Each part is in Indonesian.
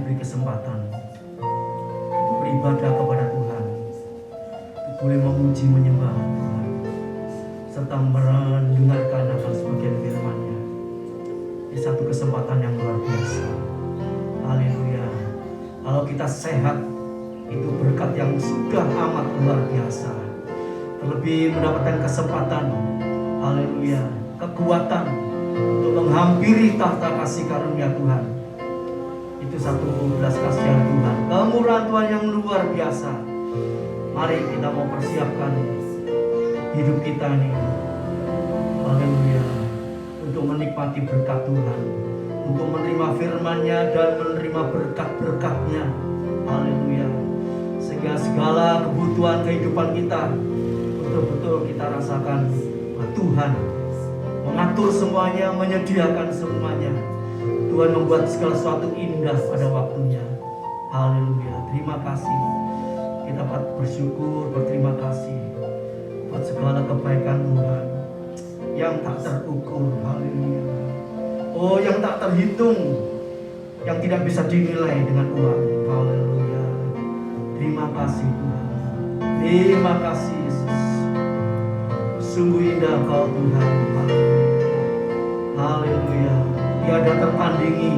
diberi kesempatan beribadah kepada Tuhan, boleh memuji menyembah Tuhan, serta mendengarkan akan sebagian firman-Nya. Ini satu kesempatan yang luar biasa. Haleluya. Kalau kita sehat, itu berkat yang sudah amat luar biasa. Terlebih mendapatkan kesempatan, haleluya, kekuatan untuk menghampiri tahta kasih karunia Tuhan. Itu satu belas kasihan Tuhan, kemurahan Tuhan yang luar biasa. Mari kita mau persiapkan hidup kita nih, haleluya, untuk menikmati berkat Tuhan, untuk menerima firman-Nya dan menerima berkat-berkat-Nya, haleluya, sehingga segala kebutuhan kehidupan kita betul-betul kita rasakan bahwa Tuhan mengatur semuanya, menyediakan semuanya. Tuhan membuat segala sesuatu indah pada waktunya. Haleluya. Terima kasih. Kita dapat bersyukur, berterima kasih buat segala kebaikan Tuhan yang tak terukur. Haleluya. Oh, yang tak terhitung, yang tidak bisa dinilai dengan uang. Haleluya. Terima kasih Tuhan. Terima kasih Yesus. Sungguh indah Kau Tuhan. Haleluya. Tiada tertandingi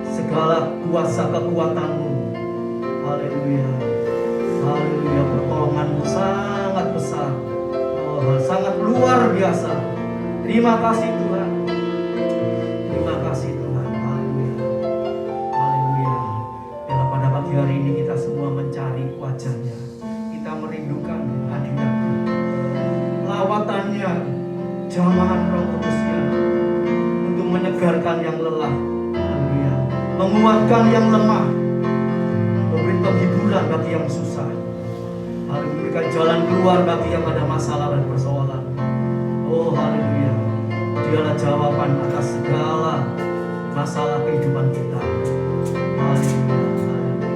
segala kuasa kekuatan-Mu. Haleluya. Haleluya. Pertolongan-Mu sangat besar. Oh, sangat luar biasa. Terima kasih Tuhan. Terima kasih Tuhan. Haleluya. Haleluya. Biarlah pada pagi hari ini kita semua mencari wajah-Nya. Kita merindukan hadirat-Nya, lawatannya, jamahan Roh Kudus-Nya, untuk menyegarkan yang lelah, haleluya, menguatkan yang lemah, memberi penghiburan bagi yang susah, haleluya, memberikan jalan keluar bagi yang ada masalah dan persoalan. Oh haleluya, Dialah jawaban atas segala masalah kehidupan kita. Haleluya, haleluya.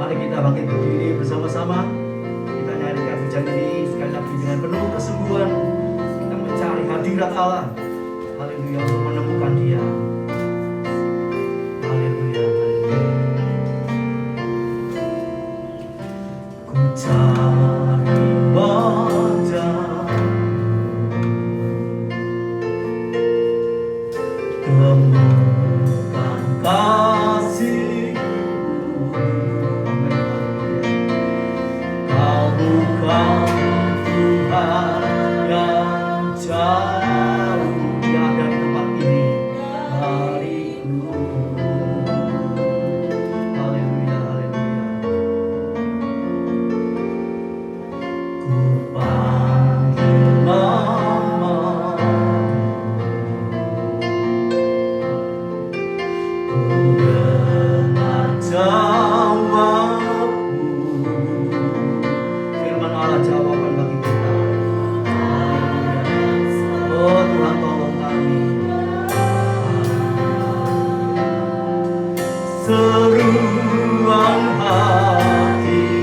Mari kita bangkit berdiri bersama-sama. Kita nyanyikan pujian ini sekali lagi dengan penuh kesungguhan. Kita mencari hadirat Allah. Haleluya, untuk menemukan Dia. Haleluya, haleluya. Ku cari wajah, temukan kasih-Mu. Kau bukan Tuhan yang jauh yang ada di tempat ini dariku. Haleluya, haleluya. Ku panggil nama, ku dengar jawab-Mu. Firman Allah jawaban bagi kita. Haleluya. Oh Tuhan, tolong kami. Seruan hatiku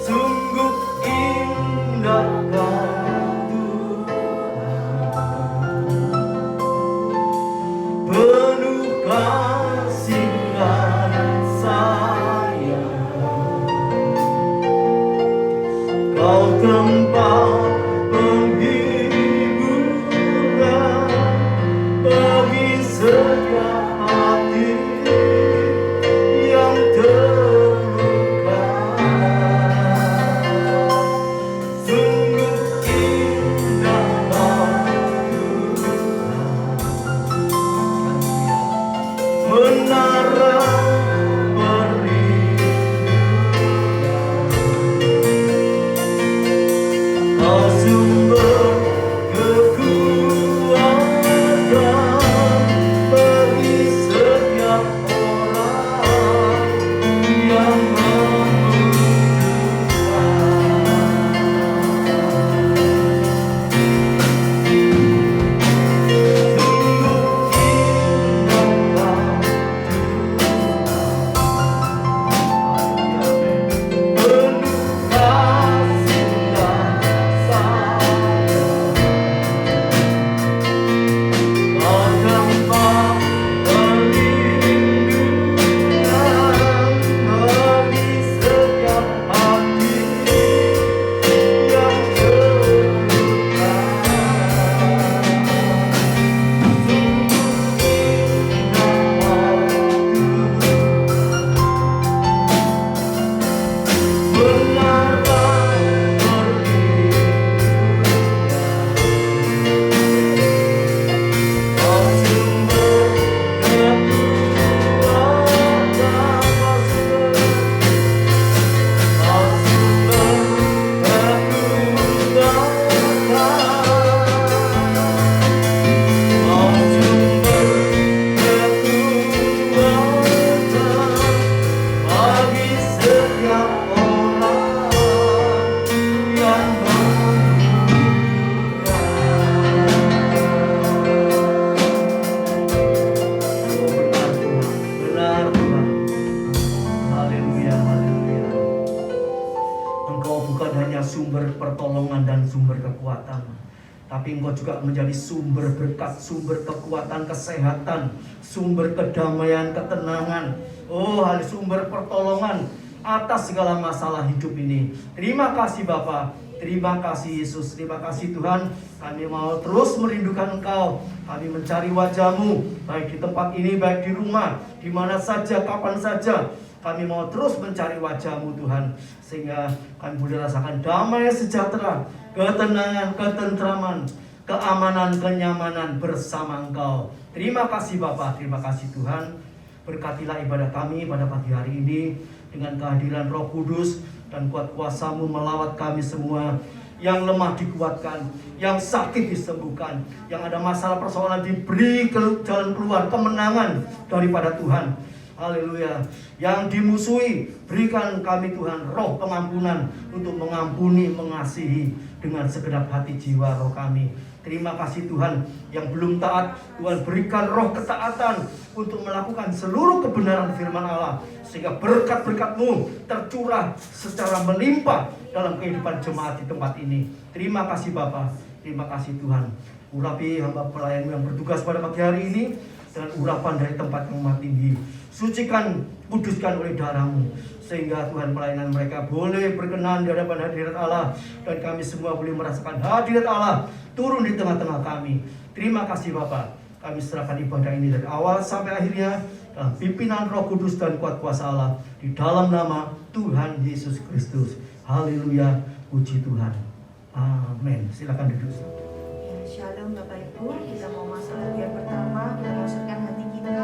sungguh indah Kau Tuhan, penuh kasih dan sayang. Kau tempat penghiburan bagi setiap hati yang terluka. Sungguh indah Kau Tuhan, menara perlindungan. Kau sumber kekuatan bagi setiap orang yang membutuhkan. Sungguh indah Kau Tuhan, tapi Engkau juga menjadi sumber berkat, sumber kekuatan, kesehatan, sumber kedamaian, ketenangan, sumber pertolongan atas segala masalah hidup ini. Terima kasih Bapa, terima kasih Yesus, terima kasih Tuhan. Kami mau terus merindukan Engkau, kami mencari wajah-Mu, baik di tempat ini, baik di rumah, di mana saja, kapan saja. Kami mau terus mencari wajah-Mu Tuhan, sehingga kami boleh rasakan damai sejahtera, ketenangan, ketentraman, keamanan, kenyamanan bersama Engkau. Terima kasih Bapa, terima kasih Tuhan. Berkatilah ibadah kami pada pagi hari ini dengan kehadiran Roh Kudus dan kuat kuasa-Mu melawat kami semua. Yang lemah dikuatkan, yang sakit disembuhkan, yang ada masalah persoalan diberi jalan keluar, kemenangan daripada Tuhan. Haleluya. Yang dimusuhi, berikan kami Tuhan roh pengampunan untuk mengampuni, mengasihi dengan segenap hati jiwa roh kami. Terima kasih Tuhan. Yang belum taat, Tuhan berikan roh ketaatan untuk melakukan seluruh kebenaran firman Allah, sehingga berkat-berkat-Mu tercurah secara melimpah dalam kehidupan jemaat di tempat ini. Terima kasih Bapa, terima kasih Tuhan. Urapi hamba pelayan yang bertugas pada pagi hari ini dengan urapan dari tempat yang maha tinggi. Sucikan, kuduskan oleh darah-Mu, sehingga Tuhan pelayanan mereka boleh berkenan di hadapan hadirat Allah, dan kami semua boleh merasakan hadirat Allah turun di tengah-tengah kami. Terima kasih Bapa. Kami serahkan ibadah ini dari awal sampai akhirnya dalam pimpinan Roh Kudus dan kuat kuasa Allah, di dalam nama Tuhan Yesus Kristus. Haleluya, puji Tuhan. Amin. Silakan duduk. Shalom Bapak Ibu, kita mau masuk latihan pertama, kita masukkan hati kita.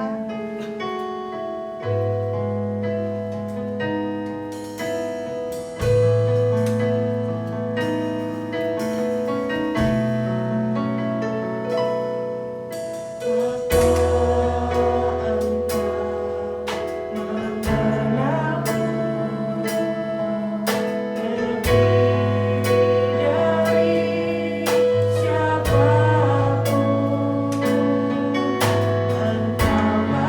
Siapapun engkau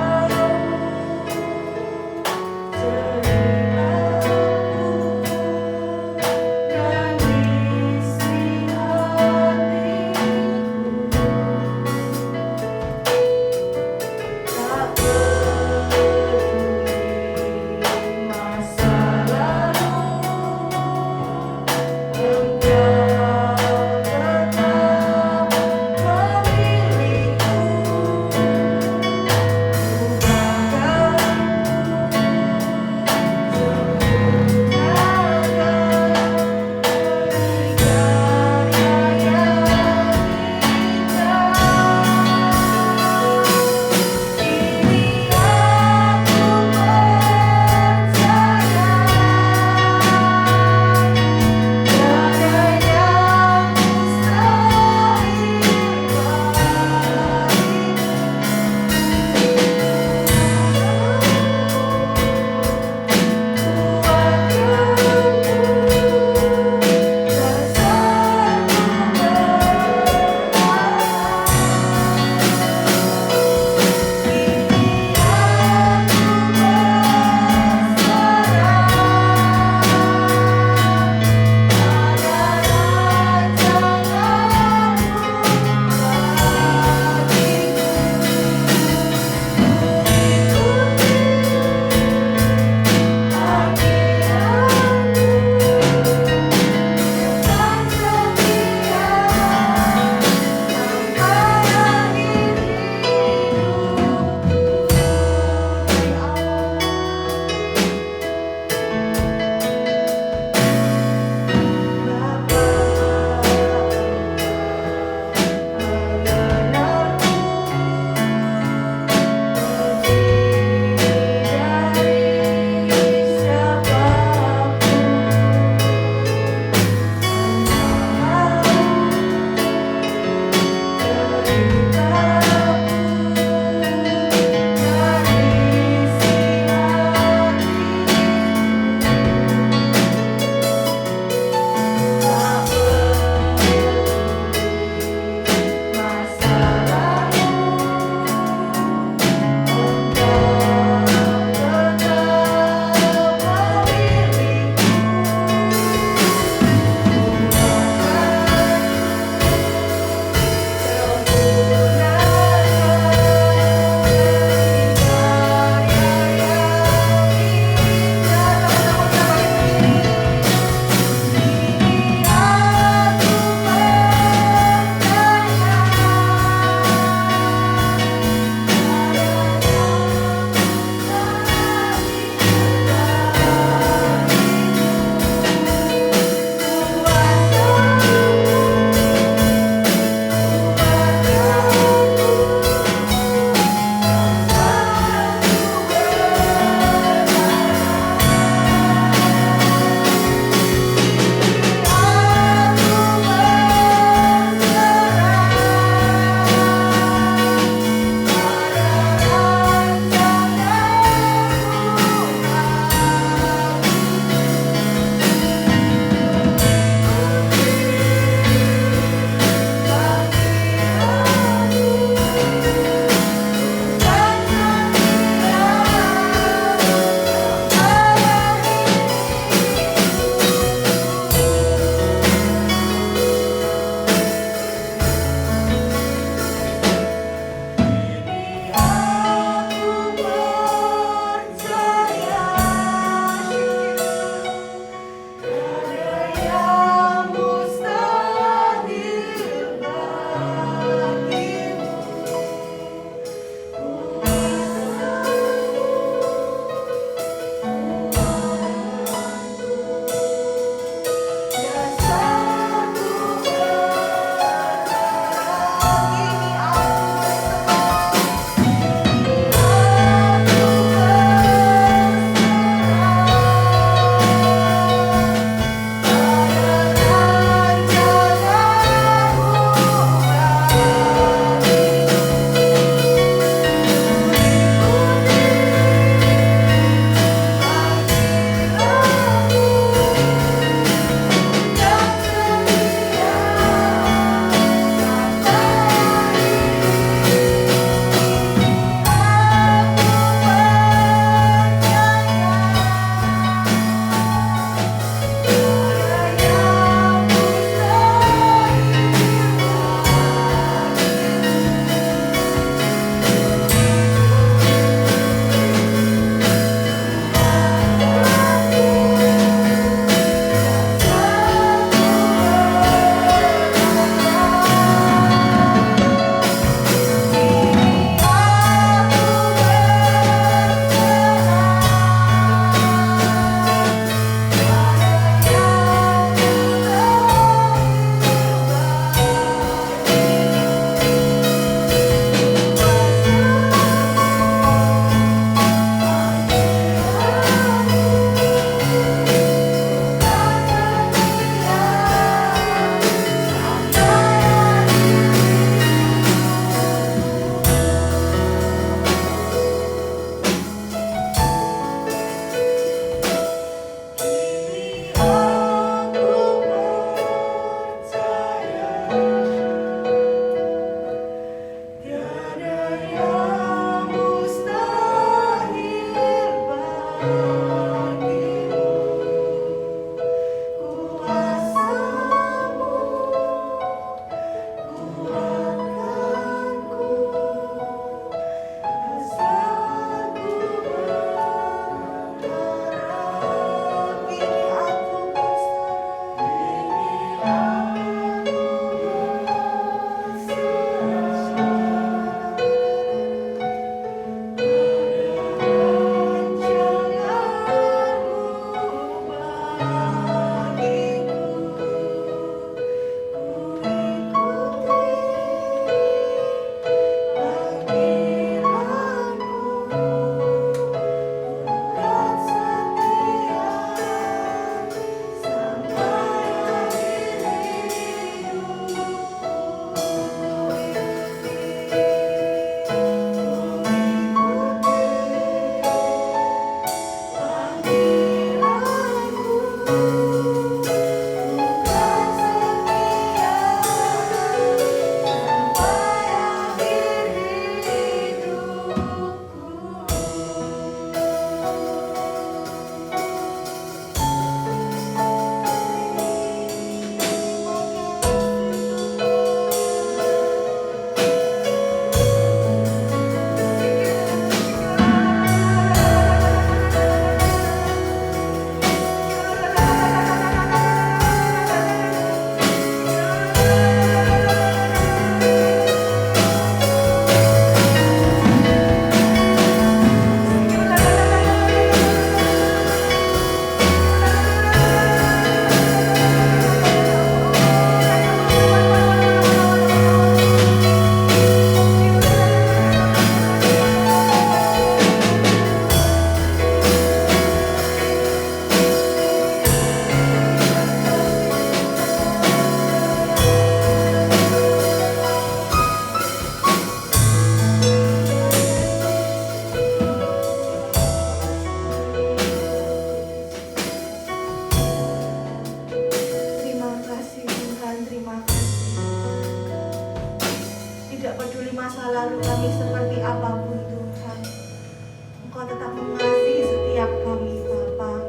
Engkau tetap mengasihi setiap kami Bapa.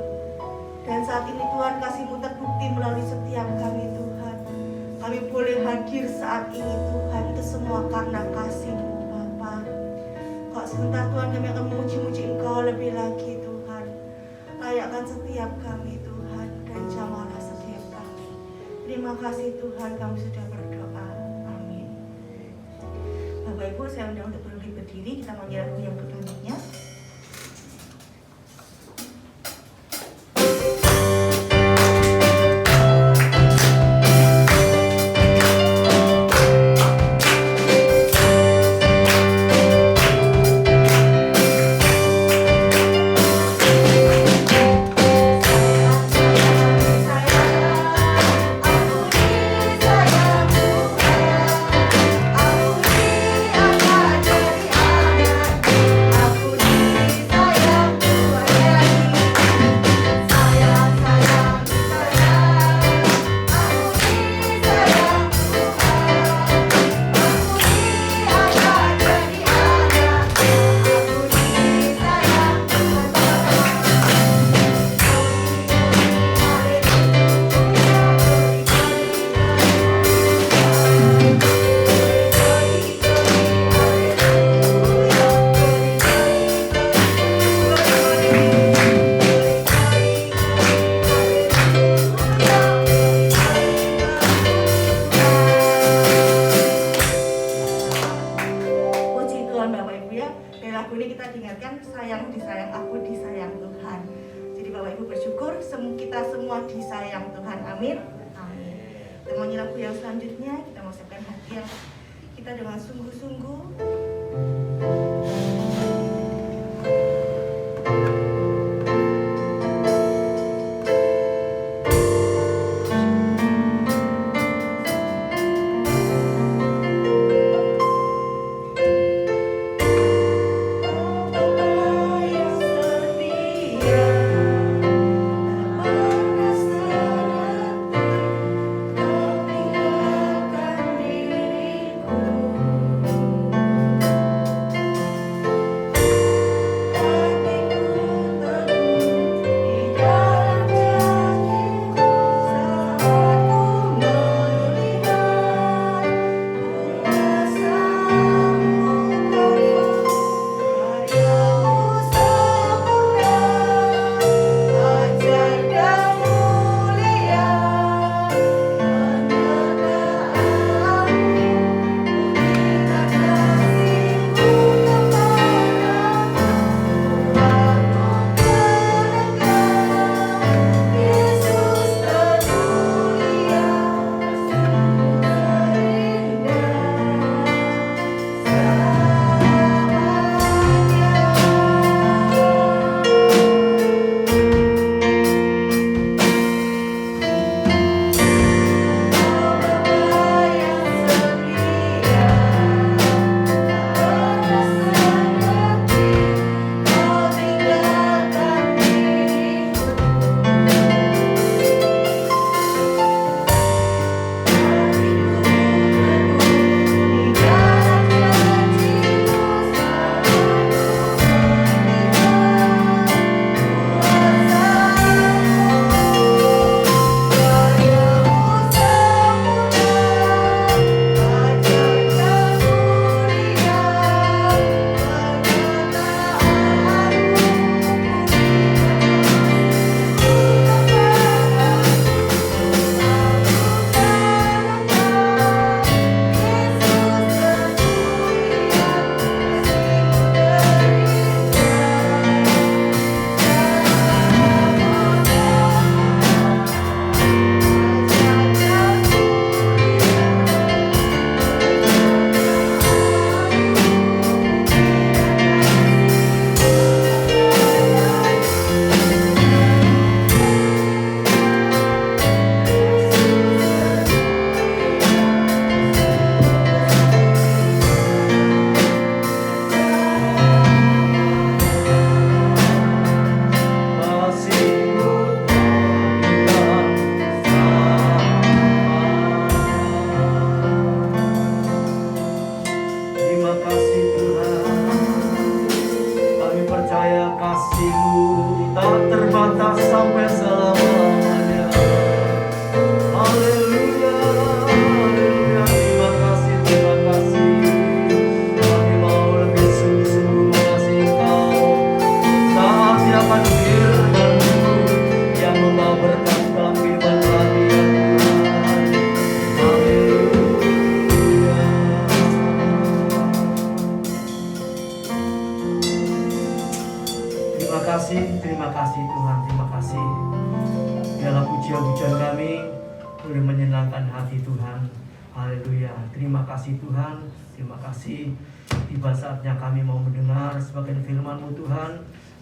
Dan saat ini Tuhan, kasih-Mu terbukti melalui setiap kami Tuhan. Kami boleh hadir saat ini Tuhan, itu semua karena kasih-Mu Bapa. Kok sebentar Tuhan, kami akan memuji-muji Engkau lebih lagi Tuhan. Layakkan setiap kami Tuhan, dan jamalah setiap kami. Terima kasih Tuhan, kami sudah berdoa. Amin. Bapak Ibu, saya undang untuk berdiri, kita menyanyi lagu yang pertamanya. kasih-Mu tak terbatas sampai selamanya. Haleluya, haleluya. Terima kasih, terima kasih. Kami mau lebih sungguh-sungguh mengasihi Engkau. Taati akan firman-Mu yang membawa berkat dalam kehidupan kami, ya Tuhan. Haleluya. Terima kasih Tuhan, terima kasih. Biarlah pujian-pujian kami boleh menyenangkan hati Tuhan. Haleluya. Terima kasih Tuhan, terima kasih. Tiba saatnya kami mau mendengar sebagian firman-Mu Tuhan.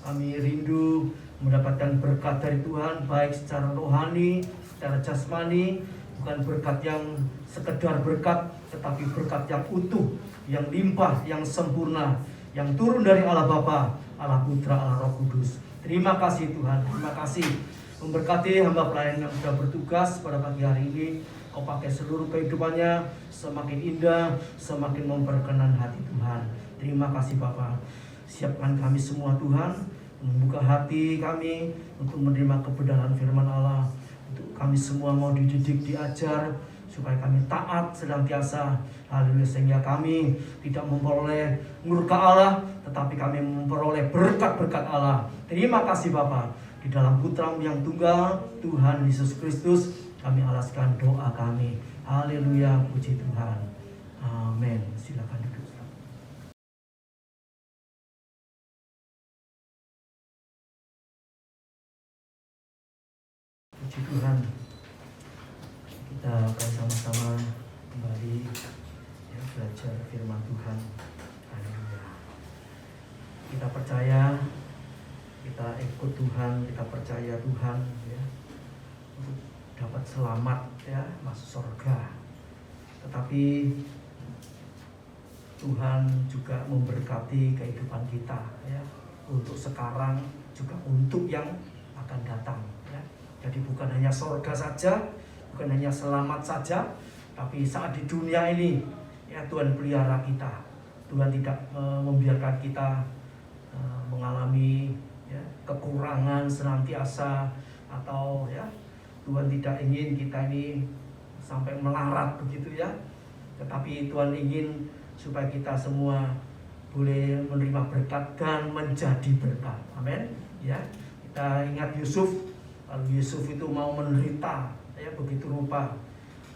Kami rindu mendapatkan berkat dari Tuhan, baik secara rohani, secara jasmani. Bukan berkat yang sekedar berkat, tetapi berkat yang utuh, yang limpah, yang sempurna, yang turun dari Allah Bapa, Allah Putra, Allah Roh Kudus. Terima kasih Tuhan, terima kasih. Memberkati hamba pelayan yang sudah bertugas pada pagi hari ini. Kau pakai seluruh kehidupannya semakin indah, semakin memperkenan hati Tuhan. Terima kasih Bapa. Siapkan kami semua Tuhan, membuka hati kami untuk menerima kebenaran firman Allah. Untuk kami semua mau dididik, diajar, supaya kami taat senantiasa. Haleluya, sehingga kami tidak memperoleh murka Allah, tetapi kami memperoleh berkat-berkat Allah. Terima kasih Bapa. Di dalam Putra-Mu yang tunggal, Tuhan Yesus Kristus, kami alaskan doa kami. Haleluya, puji Tuhan. Amin. Silakan duduk. Puji Tuhan. Kita akan sama-sama kembali ya, belajar firman Tuhan. Haleluya. Kita percaya, kita ikut Tuhan, kita percaya Tuhan ya, untuk dapat selamat ya, masuk surga. Tetapi Tuhan juga memberkati kehidupan kita ya, untuk sekarang juga untuk yang akan datang ya. Jadi bukan hanya surga saja, bukan hanya selamat saja, tapi saat di dunia ini ya Tuhan pelihara kita. Tuhan tidak membiarkan kita mengalami ya, kekurangan senantiasa, atau ya Tuhan tidak ingin kita ini sampai melarat begitu ya. Tetapi Tuhan ingin supaya kita semua boleh menerima berkat dan menjadi berkat. Amin. Ya, kita ingat Yusuf. Kalau Yusuf itu mau menderita ya begitu rupa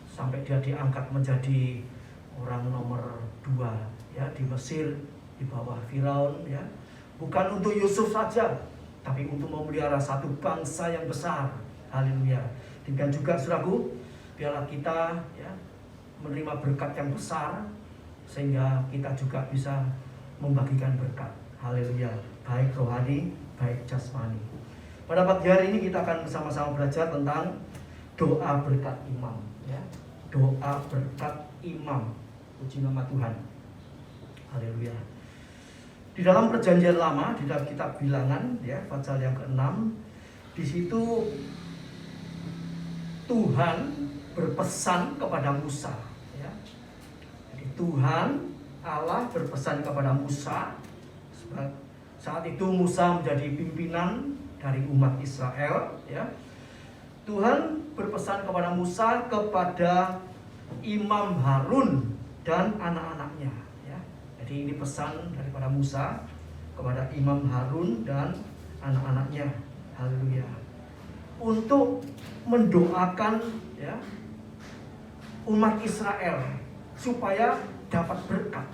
sampai dia diangkat menjadi orang nomor 2 ya di Mesir di bawah Firaun ya. Bukan untuk Yusuf saja, tapi untuk memelihara satu bangsa yang besar. Haleluya. Demikian juga saudaraku, biarlah kita ya menerima berkat yang besar, sehingga kita juga bisa membagikan berkat. Haleluya. Baik rohani, baik jasmani. Pada pagi hari ini kita akan bersama-sama belajar tentang doa berkat imam ya. Doa berkat imam. Puji nama Tuhan. Haleluya. Di dalam perjanjian lama, di dalam kitab Bilangan ya, pasal yang ke-6, di situ Tuhan berpesan kepada Musa ya. Jadi Tuhan Allah berpesan kepada Musa. Saat itu Musa menjadi pimpinan dari umat Israel ya. Tuhan berpesan kepada Musa, kepada Imam Harun dan anak-anaknya ya. Jadi ini pesan daripada Musa kepada Imam Harun dan anak-anaknya. Haleluya. Untuk mendoakan ya umat Israel supaya dapat berkat.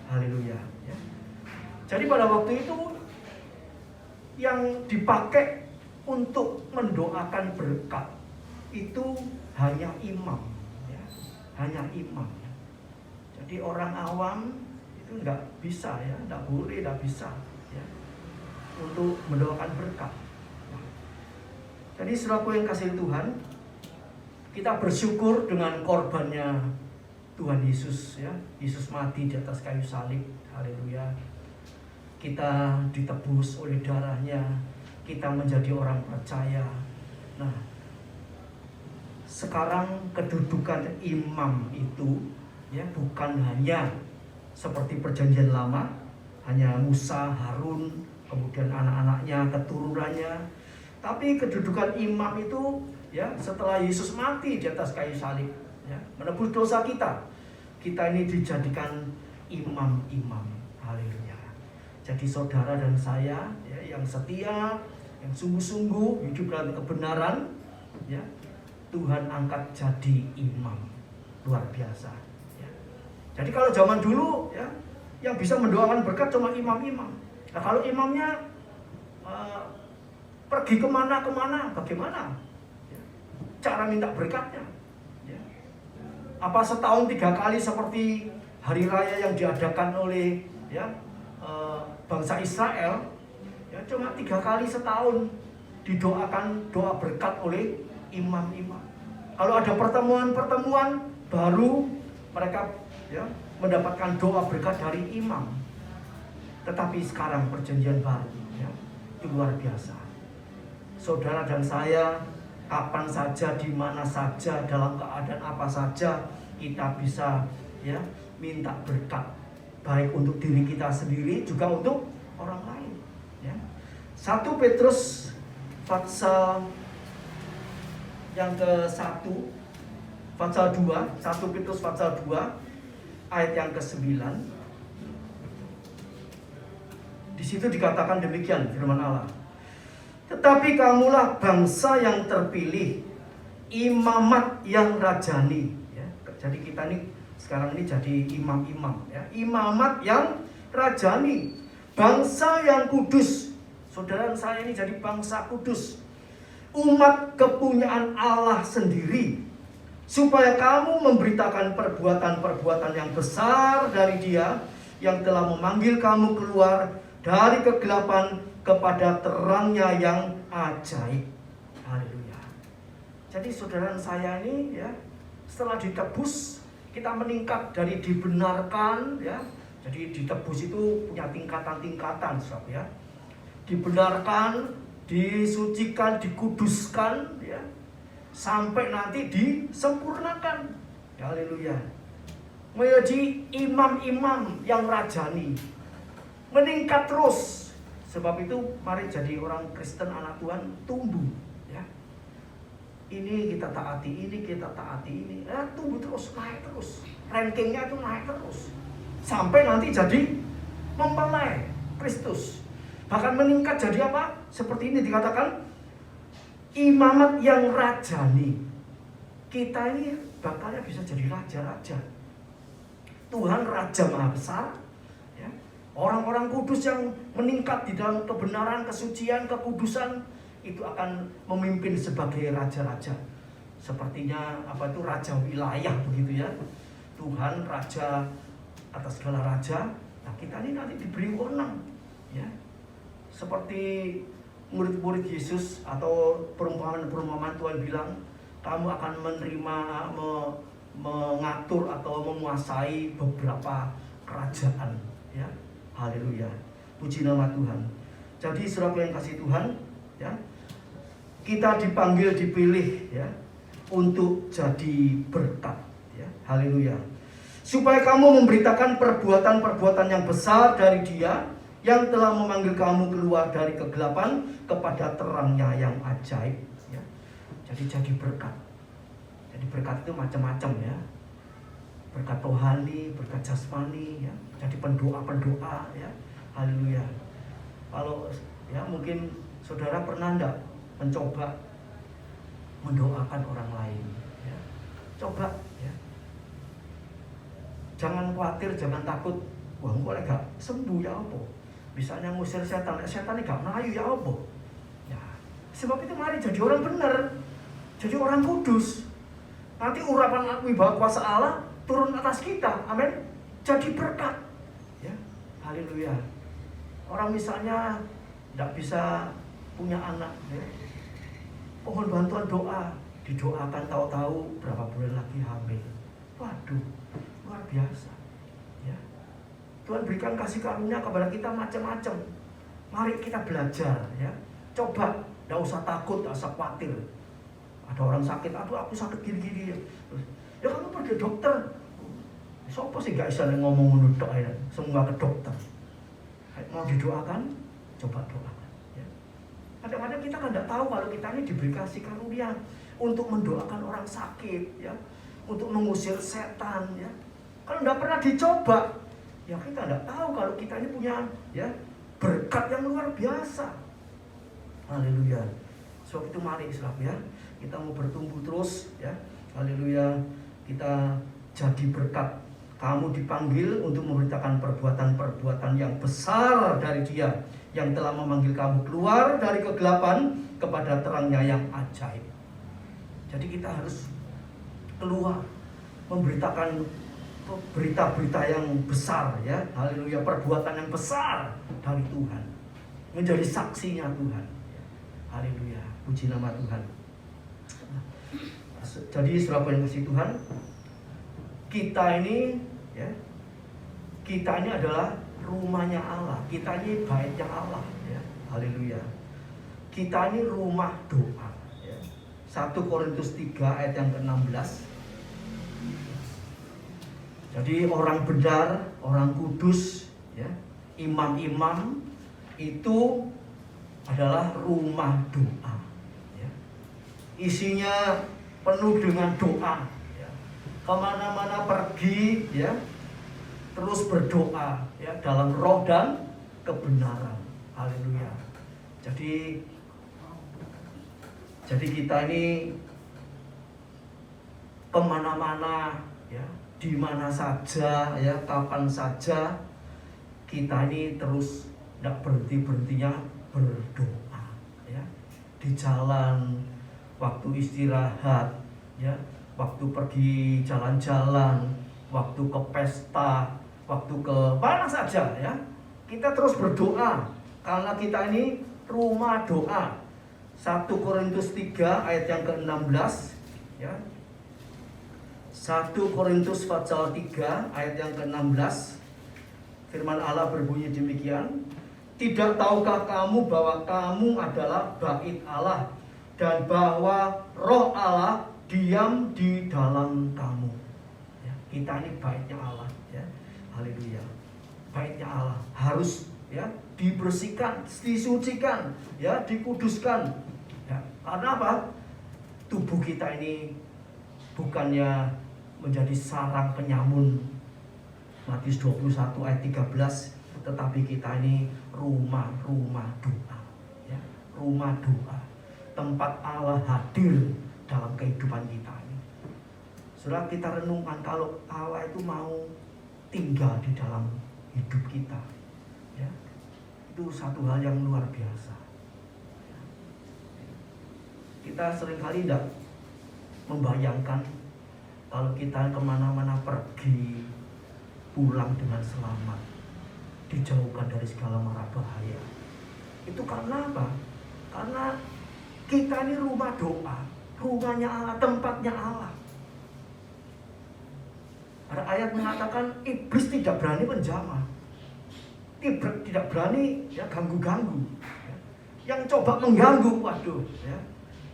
Haleluya ya. Jadi pada waktu itu yang dipakai untuk mendoakan berkat itu hanya imam ya. Hanya imam. Jadi orang awam itu enggak bisa ya, enggak boleh, enggak bisa ya, untuk mendoakan berkat. Jadi saudaraku yang kasih Tuhan, kita bersyukur dengan korbannya Tuhan Yesus ya. Yesus mati di atas kayu salib. Haleluya. Kita ditebus oleh darahnya, kita menjadi orang percaya. Nah, sekarang kedudukan imam itu ya bukan hanya seperti perjanjian lama, hanya Musa, Harun, kemudian anak-anaknya, keturunannya. Tapi kedudukan imam itu ya setelah Yesus mati di atas kayu salib, ya, menebus dosa kita ini dijadikan imam-imam. Haleluya. Jadi saudara dan saya ya, yang setia, yang sungguh-sungguh hidup dalam kebenaran, ya, Tuhan angkat jadi imam. Luar biasa. Ya. Jadi kalau zaman dulu ya, yang bisa mendoakan berkat cuma imam-imam. Nah kalau imamnya pergi kemana-kemana, bagaimana ya, cara minta berkatnya? Ya. Apa setahun 3 kali seperti hari raya yang diadakan oleh ya, bangsa Israel? Ya, cuma 3 kali setahun didoakan doa berkat oleh imam-imam. Kalau ada pertemuan-pertemuan baru mereka ya, mendapatkan doa berkat dari imam. Tetapi sekarang perjanjian baru ya, itu luar biasa. Saudara dan saya kapan saja, di mana saja, dalam keadaan apa saja kita bisa ya minta berkat, baik untuk diri kita sendiri juga untuk orang lain. Ya. 1 Petrus pasal yang ke-1, pasal 2, 1 Petrus pasal 2 ayat yang ke-9. Di situ dikatakan demikian firman Allah. Tetapi kamulah bangsa yang terpilih, imamat yang rajani. Ya, jadi kita ini sekarang ini jadi imam-imam. Ya, imamat yang rajani, bangsa yang kudus. Saudara saya ini jadi bangsa kudus, umat kepunyaan Allah sendiri, supaya kamu memberitakan perbuatan-perbuatan yang besar dari Dia yang telah memanggil kamu keluar dari kegelapan kepada terangnya yang ajaib. Haleluya. Jadi saudara saya ini ya, setelah ditebus kita meningkat dari dibenarkan ya. Jadi ditebus itu punya tingkatan-tingkatan, saudara ya. Dibenarkan, disucikan, dikuduskan ya, sampai nanti disempurnakan. Haleluya. Menjadi imam-imam yang rajani, meningkat terus. Sebab itu mari jadi orang Kristen anak Tuhan tumbuh ya. Ini kita taati, ini kita taati, ini tumbuh terus, naik terus. Rankingnya itu naik terus sampai nanti jadi mempelai Kristus. Bahkan meningkat jadi apa? Seperti ini dikatakan imamat yang rajani. Kita ini bakalnya bisa jadi raja-raja. Tuhan Raja Maha Besar ya. Orang-orang kudus yang meningkat di dalam kebenaran, kesucian, kekudusan itu akan memimpin sebagai raja-raja. Sepertinya apa itu raja wilayah begitu ya. Tuhan Raja atas segala raja. Nah kita ini nanti diberi wewenang ya. Seperti murid-murid Yesus atau perumpamaan-perumpamaan Tuhan bilang, kamu akan menerima, mengatur atau menguasai beberapa kerajaan ya. Haleluya. Puji nama Tuhan. Jadi saudara yang kasih Tuhan ya, kita dipanggil, dipilih ya untuk jadi berkat ya. Haleluya. Supaya kamu memberitakan perbuatan-perbuatan yang besar dari Dia yang telah memanggil kamu keluar dari kegelapan kepada terangnya yang ajaib ya. Jadi berkat. Jadi berkat itu macam-macam ya. Berkat rohani, berkat jasmani ya. Jadi pendoa-pendoa ya. Haleluya. Kalau ya mungkin saudara pernah enggak mencoba mendoakan orang lain ya. Coba ya. Jangan khawatir, jangan takut. Wah, engko lek gak sembuh ya apa? Misalnya ngusir setan, setan ini gak melayu ya apa? Ya, sebab itu mari jadi orang benar, jadi orang kudus. Nanti urapan wibawa kuasa Allah turun atas kita, amin. Jadi berkat, ya, haleluya. Orang misalnya tidak bisa punya anak, ya. Mohon bantuan doa, didoakan tahu-tahu berapa bulan lagi hamil. Waduh, luar biasa, ya. Tuhan berikan kasih karunia kepada kita macam-macam. Mari kita belajar ya. Coba, tidak usah takut, tidak usah khawatir. Ada orang sakit, aduh aku sakit gini-gini. Ya kamu pergi ke dokter. Siapa sih gak bisa ngomong menurut doa ya? Semua ke dokter. Mau didoakan, Coba doakan. Ya. Kadang-kadang kita kan tidak tahu kalau kita ini diberi kasih karunia untuk mendoakan orang sakit, ya, untuk mengusir setan, ya. Kalau tidak pernah dicoba, ya kita tidak tahu kalau kita ini punya, ya, berkat yang luar biasa. Haleluya. Sebab itu mari saudara, ya, kita mau bertumbuh terus, ya. Haleluya. Kita jadi berkat. Kamu dipanggil untuk memberitakan perbuatan-perbuatan yang besar dari Dia yang telah memanggil kamu keluar dari kegelapan kepada terangnya yang ajaib. Jadi kita harus keluar memberitakan berita-berita yang besar, ya. Haleluya, perbuatan yang besar dari Tuhan. Menjadi saksinya Tuhan. Haleluya, puji nama Tuhan. Jadi saudara yang kasih Tuhan, kita ini, ya, kita ini adalah rumahnya Allah. Kita ini baitnya Allah, ya. Haleluya. Kita ini rumah doa, ya. 1 Korintus 3 ayat yang ke-16. Jadi orang benar, orang kudus, ya, imam-imam itu adalah rumah doa, ya. Isinya penuh dengan doa, ya. Kemana-mana pergi, ya, terus berdoa, ya, dalam roh dan kebenaran. Haleluya. Jadi kita ini kemana-mana, ya, di mana saja, ya, kapan saja kita ini terus tidak berhenti-berhentinya berdoa, ya. Di jalan, waktu istirahat, ya, waktu pergi jalan-jalan, waktu ke pesta, waktu ke mana saja, ya, kita terus berdoa karena kita ini rumah doa. 1 Korintus 3 ayat yang ke-16, ya. 1 Korintus pasal 3 ayat yang ke-16, firman Allah berbunyi demikian, tidak tahukah kamu bahwa kamu adalah bait Allah dan bahwa roh Allah diam di dalam kamu, ya. Kita ini baitnya Allah, ya. Haleluya. Baitnya Allah harus, ya, dibersihkan, disucikan, ya, dikuduskan, ya. Karena apa? Tubuh kita ini bukannya menjadi sarang penyamun, Matius 21 ayat 13, tetapi kita ini rumah doa, ya. Rumah doa, tempat Allah hadir dalam kehidupan kita ini. Saudara, kita renungkan kalau Allah itu mau tinggal di dalam hidup kita, ya, itu satu hal yang luar biasa, ya. Kita seringkali tidak membayangkan kalau kita kemana-mana pergi, pulang dengan selamat, dijauhkan dari segala mara bahaya. Itu karena apa? Karena kita ini rumah doa, rumahnya Allah, tempatnya Allah. Ada ayat mengatakan iblis tidak berani menjamah, tidak berani, ya, ganggu-ganggu, ya. Yang coba mengganggu, waduh, ya,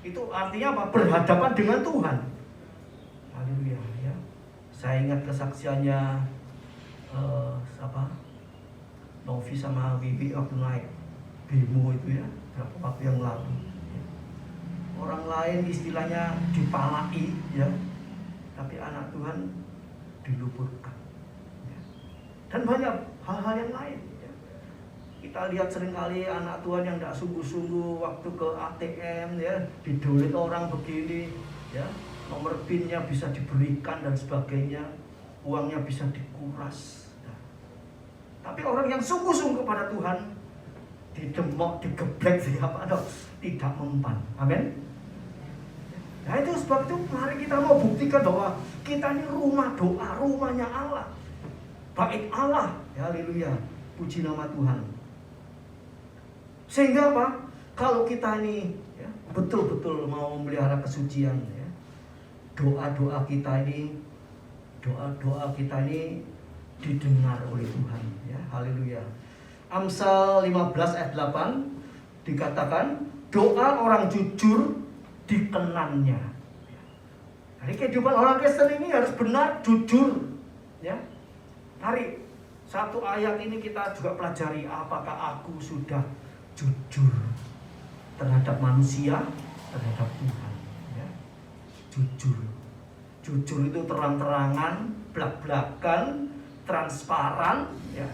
itu artinya apa? Berhadapan dengan Tuhan. Haleluya, ya. Saya ingat kesaksiannya Novi sama Wiwi waktu naik bemo itu, ya, berapa waktu yang lalu, ya. Orang lain istilahnya dipalai, ya, tapi anak Tuhan diluburkan, ya. Dan banyak hal-hal yang lain, ya. Kita lihat seringkali anak Tuhan yang tidak sungguh-sungguh waktu ke ATM, ya, didolit orang begini, ya, nomor PIN-nya bisa diberikan dan sebagainya, uangnya bisa dikuras, ya. Tapi orang yang sungguh-sungguh kepada Tuhan didemok, digeblek, tidak mempan. Amin. Nah, itu sebab itu mari kita mau buktikan bahwa kita ini rumah doa, rumahnya Allah, bait Allah, ya. Haleluya, puji nama Tuhan. Sehingga apa? Kalau kita ini, ya, betul-betul mau memelihara kesucian, ya, doa-doa kita ini didengar oleh Tuhan, ya. Haleluya. Amsal 15 ayat 8 dikatakan doa orang jujur dikenannya. Jadi kehidupan orang Kristen ini harus benar, jujur, ya. Mari satu ayat ini kita juga pelajari, apakah aku sudah jujur terhadap manusia, terhadap Tuhan. Ya. Jujur itu terang-terangan, belak-belakan, transparan. Ya.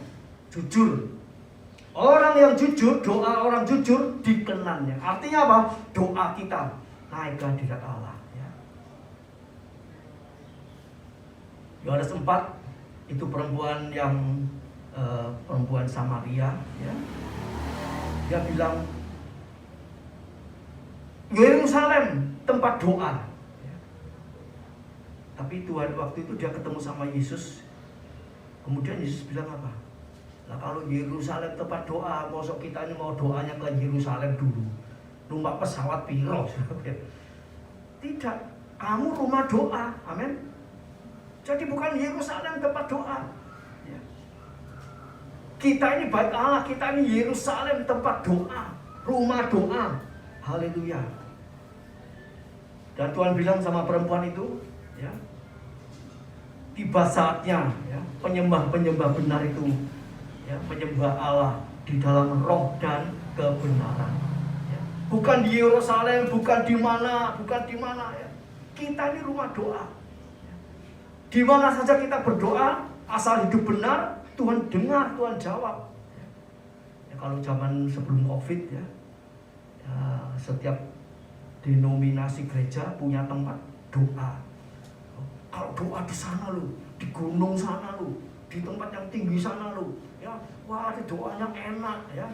Jujur. Orang yang jujur, doa orang jujur dikenannya. Artinya apa? Doa kita naik ke hadirat Allah. Ya. Yohanes 4 itu perempuan yang perempuan Samaria. Ya. Dia bilang, Yerusalem tempat doa. Ya. Tapi Tuhan waktu itu dia ketemu sama Yesus. Kemudian Yesus bilang apa? Nah kalau Yerusalem tempat doa, mosok kita ini mau doanya ke Yerusalem dulu, numpak pesawat piro? Tidak, kamu rumah doa, amin. Jadi bukan Yerusalem tempat doa. Ya. Kita ini bait Allah, kita ini Yerusalem tempat doa, rumah doa. Haleluya. Dan Tuhan bilang sama perempuan itu, ya, tiba saatnya, ya, penyembah-penyembah benar itu, ya, menyembah Allah di dalam roh dan kebenaran. Ya. Bukan di Yerusalem, bukan di mana. Ya. Kita ini rumah doa. Ya. Di mana saja kita berdoa, asal hidup benar, Tuhan dengar, Tuhan jawab. Ya. Ya, kalau zaman sebelum COVID, ya, setiap denominasi gereja punya tempat doa. Kalau doa di sana loh, di gunung sana loh, di tempat yang tinggi sana loh, ya, wah doanya enak, ya,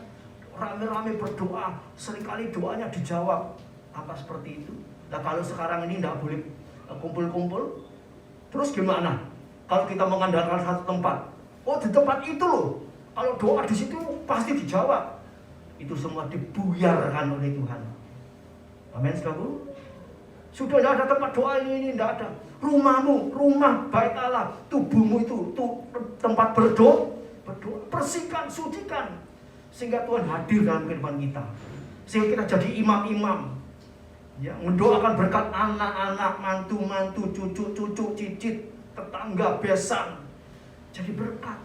rame-rame berdoa, seringkali doanya dijawab. Apa seperti itu? Nah kalau sekarang ini tidak boleh kumpul-kumpul, terus gimana? Kalau kita mengandalkan satu tempat, oh di tempat itu loh, kalau doa di situ pasti dijawab. Itu semua dibuyarkan oleh Tuhan. Amin, saudaraku. Sudah tidak ada tempat doa ini tidak ada. Rumahmu, rumah bait Allah, tubuhmu itu tempat berdoa, bersihkan, sucikan, sehingga Tuhan hadir dalam kehidupan kita, sehingga kita jadi imam-imam, ya, mendoakan berkat anak-anak, mantu-mantu, cucu-cucu, cicit, tetangga, besan, jadi berkat.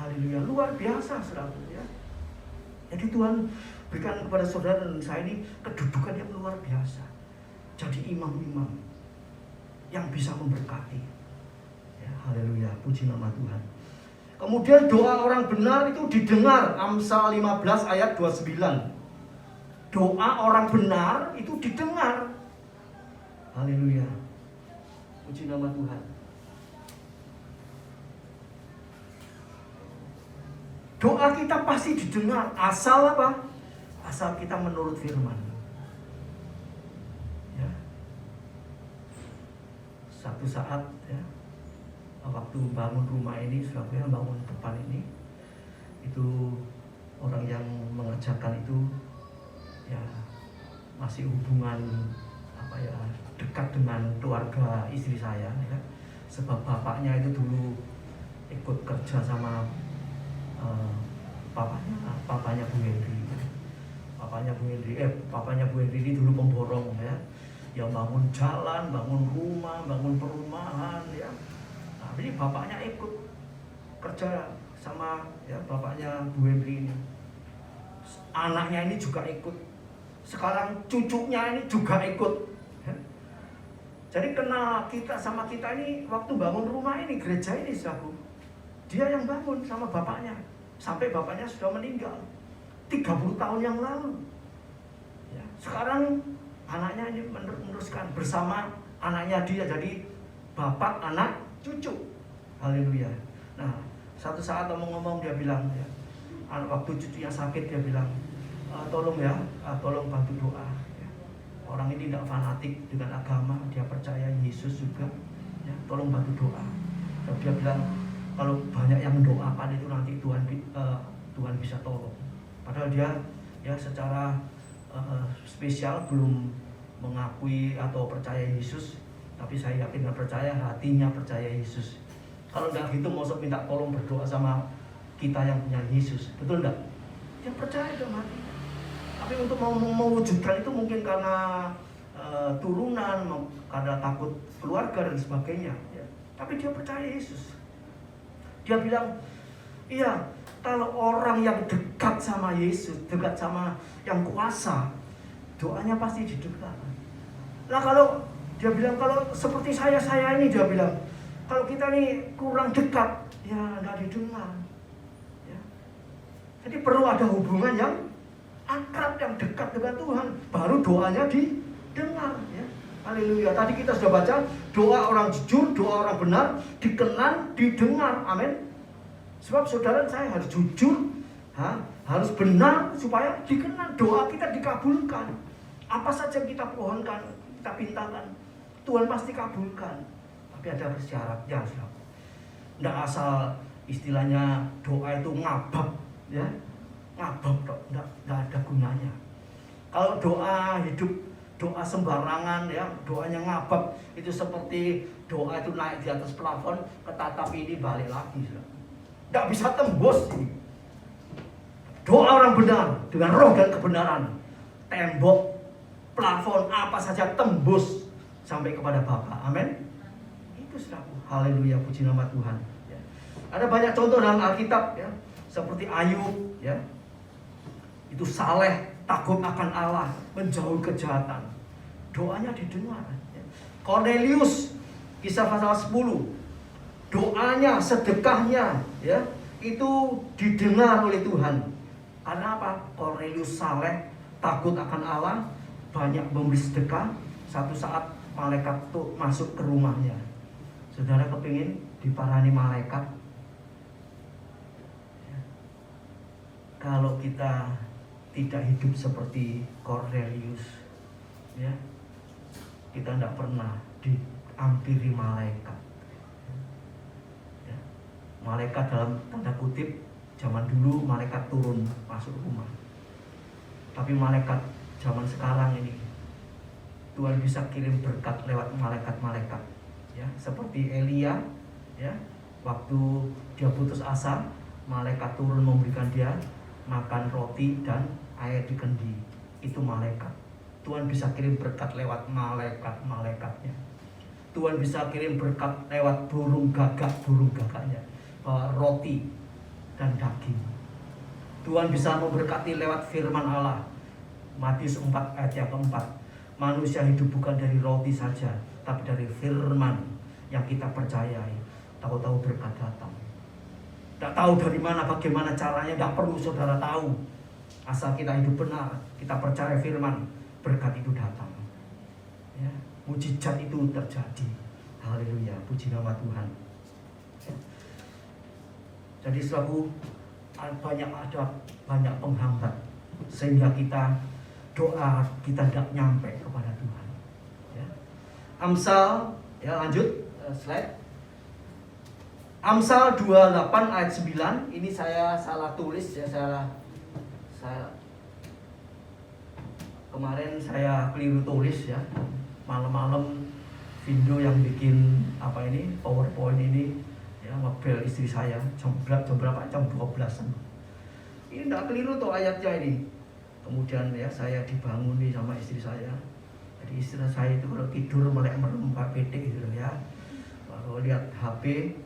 Haleluya, luar biasa, saudara. Ya. Jadi Tuhan berikan kepada saudara dan saya ini kedudukan yang luar biasa. Jadi imam-imam yang bisa memberkati. Ya, haleluya, puji nama Tuhan. Kemudian doa orang benar itu didengar. Amsal 15 ayat 29. Doa orang benar itu didengar. Haleluya, puji nama Tuhan. Doa kita pasti didengar. Asal apa? Asal kita menurut firman. Ya. Satu saat, ya, waktu bangun rumah ini, sebabnya bangun depan ini, itu orang yang mengerjakan itu, ya, masih hubungan apa ya, dekat dengan keluarga istri saya, ya. Sebab bapaknya itu dulu ikut kerja sama papanya Bu Hendri. Papanya Bu Hendri ini dulu pemborong, ya, yang bangun jalan, bangun rumah, bangun perumahan, ya. Nah, ini bapaknya ikut kerja sama, ya, bapaknya Bu Hendri ini. Anaknya ini juga ikut. Sekarang cucunya ini juga ikut. Ya. Jadi kenal kita sama kita ini waktu bangun rumah ini, gereja ini, sahabat. Dia yang bangun sama bapaknya. Sampai bapaknya sudah meninggal 30 tahun yang lalu, ya. Sekarang anaknya ini meneruskan bersama anaknya dia, jadi bapak, anak, cucu. Haleluya. Nah, satu saat ngomong-ngomong dia bilang, ya, waktu cucunya sakit dia bilang, tolong ya, tolong bantu doa, ya. Orang ini tidak fanatik dengan agama, dia percaya Yesus juga, ya, tolong bantu doa. Dan dia bilang, kalau banyak yang mendoakan itu nanti Tuhan bisa tolong. Padahal dia, ya, secara spesial belum mengakui atau percaya Yesus, tapi saya yakin dan percaya, hatinya percaya Yesus. Kalau enggak gitu, maksud minta tolong berdoa sama kita yang punya Yesus, betul enggak? Dia percaya dalam hatinya. Tapi untuk mewujudkan itu mungkin karena turunan, karena takut keluarga dan sebagainya, ya. Tapi dia percaya Yesus. Dia bilang, Iya, kalau orang yang dekat sama Yesus, dekat sama yang kuasa, doanya pasti didengar. Nah kalau dia bilang, kalau seperti saya ini, dia bilang, kalau kita ini kurang dekat, ya nggak didengar. Ya. Jadi perlu ada hubungan yang akrab, yang dekat dengan Tuhan, baru doanya didengar. Ya. Haleluya. Tadi kita sudah baca, doa orang jujur, doa orang benar, dikenan, didengar. Amin. Sebab saudara, saya harus jujur, harus benar, supaya dikenan, doa kita dikabulkan. Apa saja yang kita pohonkan, kita pintakan, Tuhan pasti kabulkan. Tapi ada syaratnya, saudara. Nggak asal istilahnya doa itu ngabab, ya, ngabab, nggak ada gunanya. Kalau doa hidup, doa sembarangan, ya, doanya ngabab, itu seperti doa itu naik di atas plafon, ketatap ini balik lagi, saudara. Nggak bisa tembus ini. Doa orang benar dengan roh dan kebenaran, tembok, plafon, apa saja tembus sampai kepada Bapa. Amin. Itu saudaraku. Haleluya, puji nama Tuhan. Ya. Ada banyak contoh dalam Alkitab, ya, seperti Ayub, ya, itu saleh, takut akan Allah, menjauhi kejahatan. Doanya didengar. Ya. Cornelius, kisah pasal 10, doanya, sedekahnya, ya, itu didengar oleh Tuhan. Karena apa? Cornelius saleh, takut akan Allah, banyak memberi sedekah. Satu saat malaikat tuh masuk ke rumahnya. Saudara kepingin diparani malaikat? Ya. Kalau kita tidak hidup seperti Cornelius, ya, kita tidak pernah dihampiri malaikat. Ya. Malaikat dalam tanda kutip, zaman dulu malaikat turun masuk rumah. Tapi malaikat zaman sekarang ini, Tuhan bisa kirim berkat lewat malaikat-malaikat, ya, seperti Elia, ya, waktu dia putus asa, malaikat turun memberikan dia makan roti dan air di kendi. Itu malaikat. Tuhan bisa kirim berkat lewat malaikat-malaikatnya. Tuhan bisa kirim berkat lewat burung gagaknya, roti dan daging. Tuhan bisa memberkati lewat firman Allah. Matius 4 ayat yang keempat. Manusia hidup bukan dari roti saja, tapi dari firman yang kita percayai. Tahu-tahu berkat datang. Tidak tahu dari mana, bagaimana caranya, tidak perlu saudara tahu. Asal kita hidup benar, kita percaya firman, berkat itu datang. Ya, mujizat itu terjadi. Haleluya, puji nama Tuhan. Jadi selalu ada banyak penghambat, sehingga doa kita tidak nyampe kepada Tuhan. Ya. Amsal, ya, lanjut slide. Amsal 28 ayat 9. Ini saya salah tulis, ya, saya kemarin saya keliru tulis, ya. Malam-malam Vindo yang bikin PowerPoint ini, ya, mobil istri saya jam berapa? Jam 12-an. Ini tidak keliru tuh ayatnya ini. Kemudian, ya, saya dibanguni sama istri saya. Jadi istri saya itu kalau tidur melek merem PD gitu, ya. Kalau lihat HP,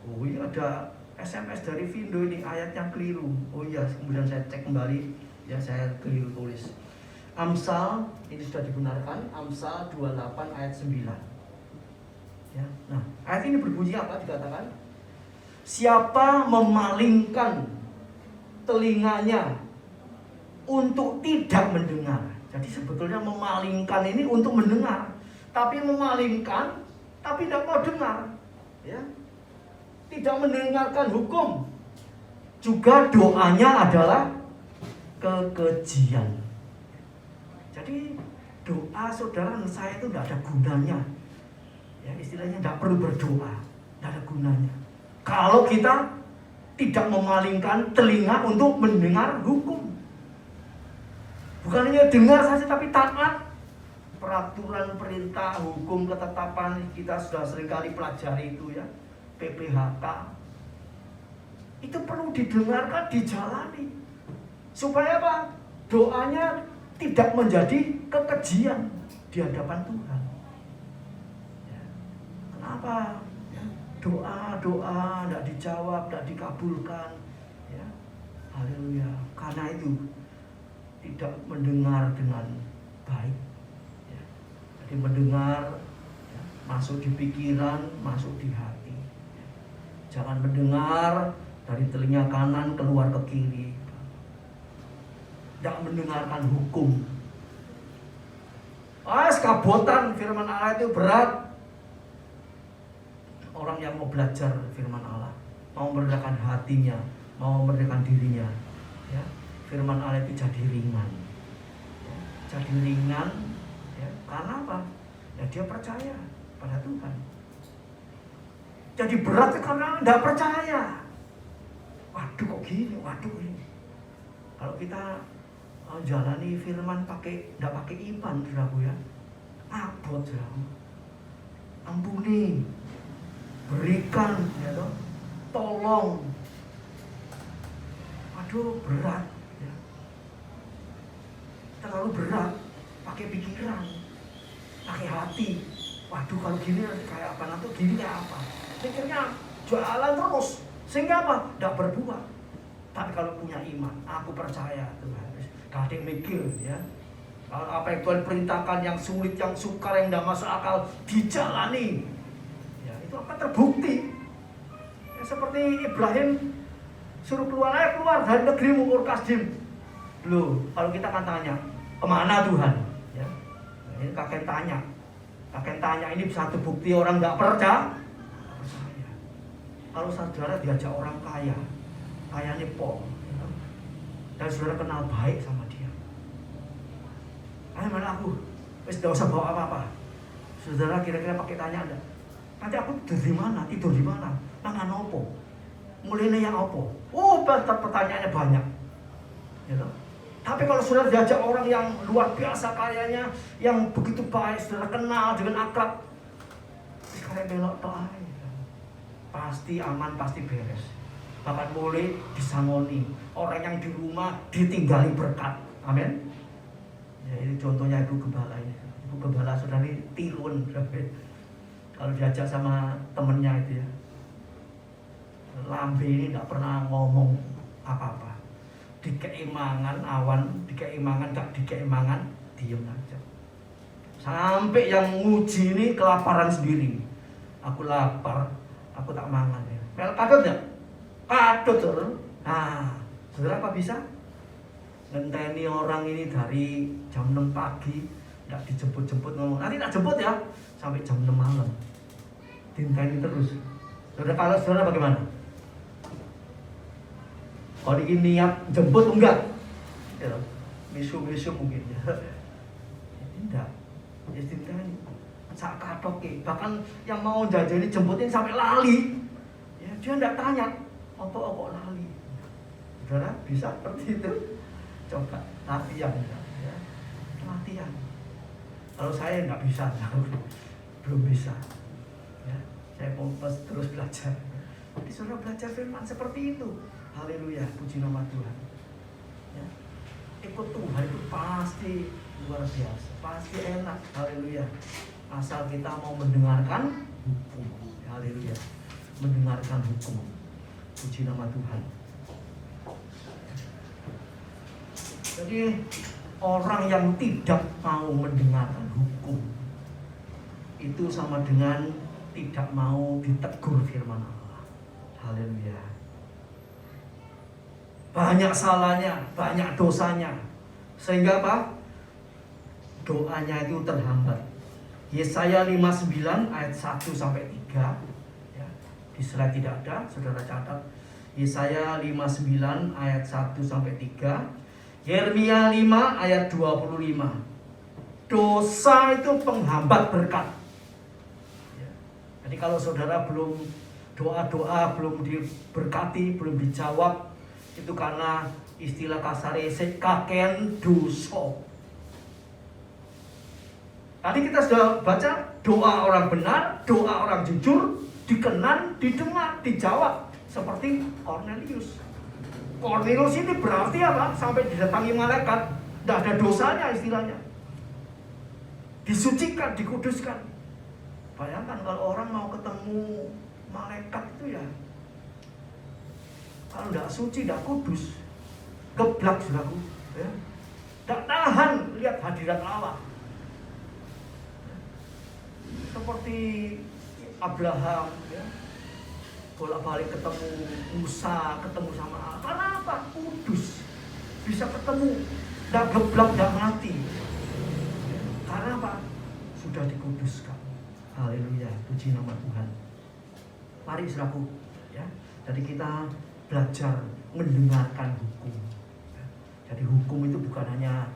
oh ini ada SMS dari Vindo, ini ayatnya keliru. Oh iya, kemudian saya cek kembali, ya, saya keliru tulis. Amsal ini sudah dibenarkan, Amsal 28 ayat 9. Ya. Nah, ayat ini berbunyi apa? Dikatakan, siapa memalingkan telinganya untuk tidak mendengar. Jadi sebetulnya memalingkan ini untuk mendengar, tapi memalingkan tapi tidak mau dengar, ya. Tidak mendengarkan hukum. Juga doanya adalah kekejian. Jadi doa saudara saya itu tidak ada gunanya. Ya, istilahnya tidak perlu berdoa, tidak ada gunanya. Kalau kita tidak memalingkan telinga untuk mendengar hukum. Bukan hanya dengar saja, tapi taat. Peraturan, perintah, hukum, ketetapan, kita sudah seringkali pelajari itu, ya. PPHK. Itu perlu didengarkan, dijalani. Supaya apa? Doanya tidak menjadi kekejian di hadapan Tuhan. Ya. Kenapa? Ya. doa tidak dijawab, tidak dikabulkan, ya. Haleluya. Karena itu tidak mendengar dengan baik, ya. Jadi mendengar, ya, masuk di pikiran, masuk di hati, ya. Jangan mendengar dari telinga kanan keluar ke kiri. Tidak mendengarkan hukum. Kabotan firman Allah itu berat. Orang yang mau belajar firman Allah, mau merendahkan hatinya, mau merendahkan dirinya, ya, firman Allah itu jadi ringan, ya, jadi ringan, ya, karena apa? Ya dia percaya pada Tuhan. Jadi berat karena tidak percaya. Waduh kok gini, waduh ini. Kalau kita jalani firman tidak pakai iman, saudaraku, ya, abot, saudaraku. Ampuni, berikan, ya toh, tolong. Waduh berat, ya. Terlalu berat, pakai pikiran, pakai hati. Waduh kalau gini kayak apa, nanti gini kayak apa. Pikirnya jualan terus, sehingga apa? Tidak berbuah. Tapi kalau punya iman, aku percaya Tuhan. Gak ada yang mikir, ya. Kalau apa yang Tuhan perintahkan, yang sulit, yang sukar, yang tidak masuk akal, dijalani, ya, itu akan terbukti. Ya, seperti Ibrahim suruh keluar dari negerimu Ur Kasdim. Loh, kalau kita akan tanya, kemana Tuhan? Ya. Nah, ini kakek tanya, ini satu bukti orang nggak percaya. Kalau saudara diajak orang kaya nih Paul, ya, dan saudara kenal baik sama dia, mana aku, wes tidak usah bawa apa-apa. Saudara kira-kira pakai tanya enggak? Nanti aku tidur di mana, mangan opo, mulainya yang opo. Oh, pertanyaannya banyak, gitu. Tapi kalau saudara diajak orang yang luar biasa kayanya, yang begitu baik, saudara kenal dengan akrab, sekarang belok doa, pasti aman, pasti beres. Bahkan boleh disangoni. Orang yang di rumah ditinggali berkat. Amin. Ya, ini contohnya Ibu Gembala ini. Ibu Gembala saudara ini tirun. Kalau diajak sama temennya itu, ya, lambe ini tidak pernah ngomong apa-apa. Dikeimangan awan, dikeimangan gak dikeimangan, diem aja. Sampai yang nguji ini kelaparan sendiri. Aku lapar, aku tak mangan, ya. Mel kadut ya? Kadut terus. Nah, saudara apa bisa? Ngenteni orang ini dari jam 6 pagi, tidak dijemput-jemput, ngomong, nanti tak jemput ya, sampai jam 6 malam. Dinteni terus. Saudara, kalau saudara bagaimana? Kalau ini niat jemput enggak? Ya, misu-misu mungkin, ya. Tidak. Ya dinteni. Sak katok, bahkan yang mau jajani jemputin sampai lali. Ya, dia enggak tanya, apa lali. Saudara bisa seperti itu? Coba latihan, ya. Latihan. Kalau saya nggak bisa, belum bisa, ya. Saya mau terus belajar. Jadi saudara belajar firman seperti itu. Haleluya, puji nama Tuhan. Ya. Ikut Tuhan itu pasti luar biasa, pasti enak. Haleluya. Asal kita mau mendengarkan hukum. Haleluya. Mendengarkan hukum. Puji nama Tuhan. Jadi orang yang tidak mau mendengarkan hukum itu sama dengan tidak mau ditegur firman Allah. Haleluya. Banyak salahnya, banyak dosanya. Sehingga apa? Doanya itu terhambat. Yesaya 59 ayat 1 sampai 3. Ya, di slide tidak ada, saudara catat. Yesaya 59 ayat 1 sampai 3. Yeremia 5 ayat 25. Dosa itu penghambat berkat. Ya. Jadi kalau saudara belum doa-doa, belum diberkati, belum dijawab, itu karena istilah kasarnya kakean dosa. Tadi kita sudah baca doa orang benar, doa orang jujur, dikenan, didengar, dijawab. Seperti Cornelius. Cornelius ini berarti apa? Sampai didatangi malaikat, tidak ada dosanya istilahnya. Disucikan, dikuduskan. Bayangkan kalau orang mau ketemu malaikat itu ya, kalau tidak suci, tidak kudus, geblak saudaraku, ya. Tidak tahan lihat hadirat Allah. Seperti Abraham, ya, bolak-balik ketemu Musa, ketemu sama Allah. Karena apa? Kudus, bisa ketemu, tidak geblak, tidak mati. Karena apa? Sudah dikuduskan. Haleluya, puji nama Tuhan. Mari saudaraku, ya. Jadi kita belajar mendengarkan hukum. Jadi hukum itu bukan hanya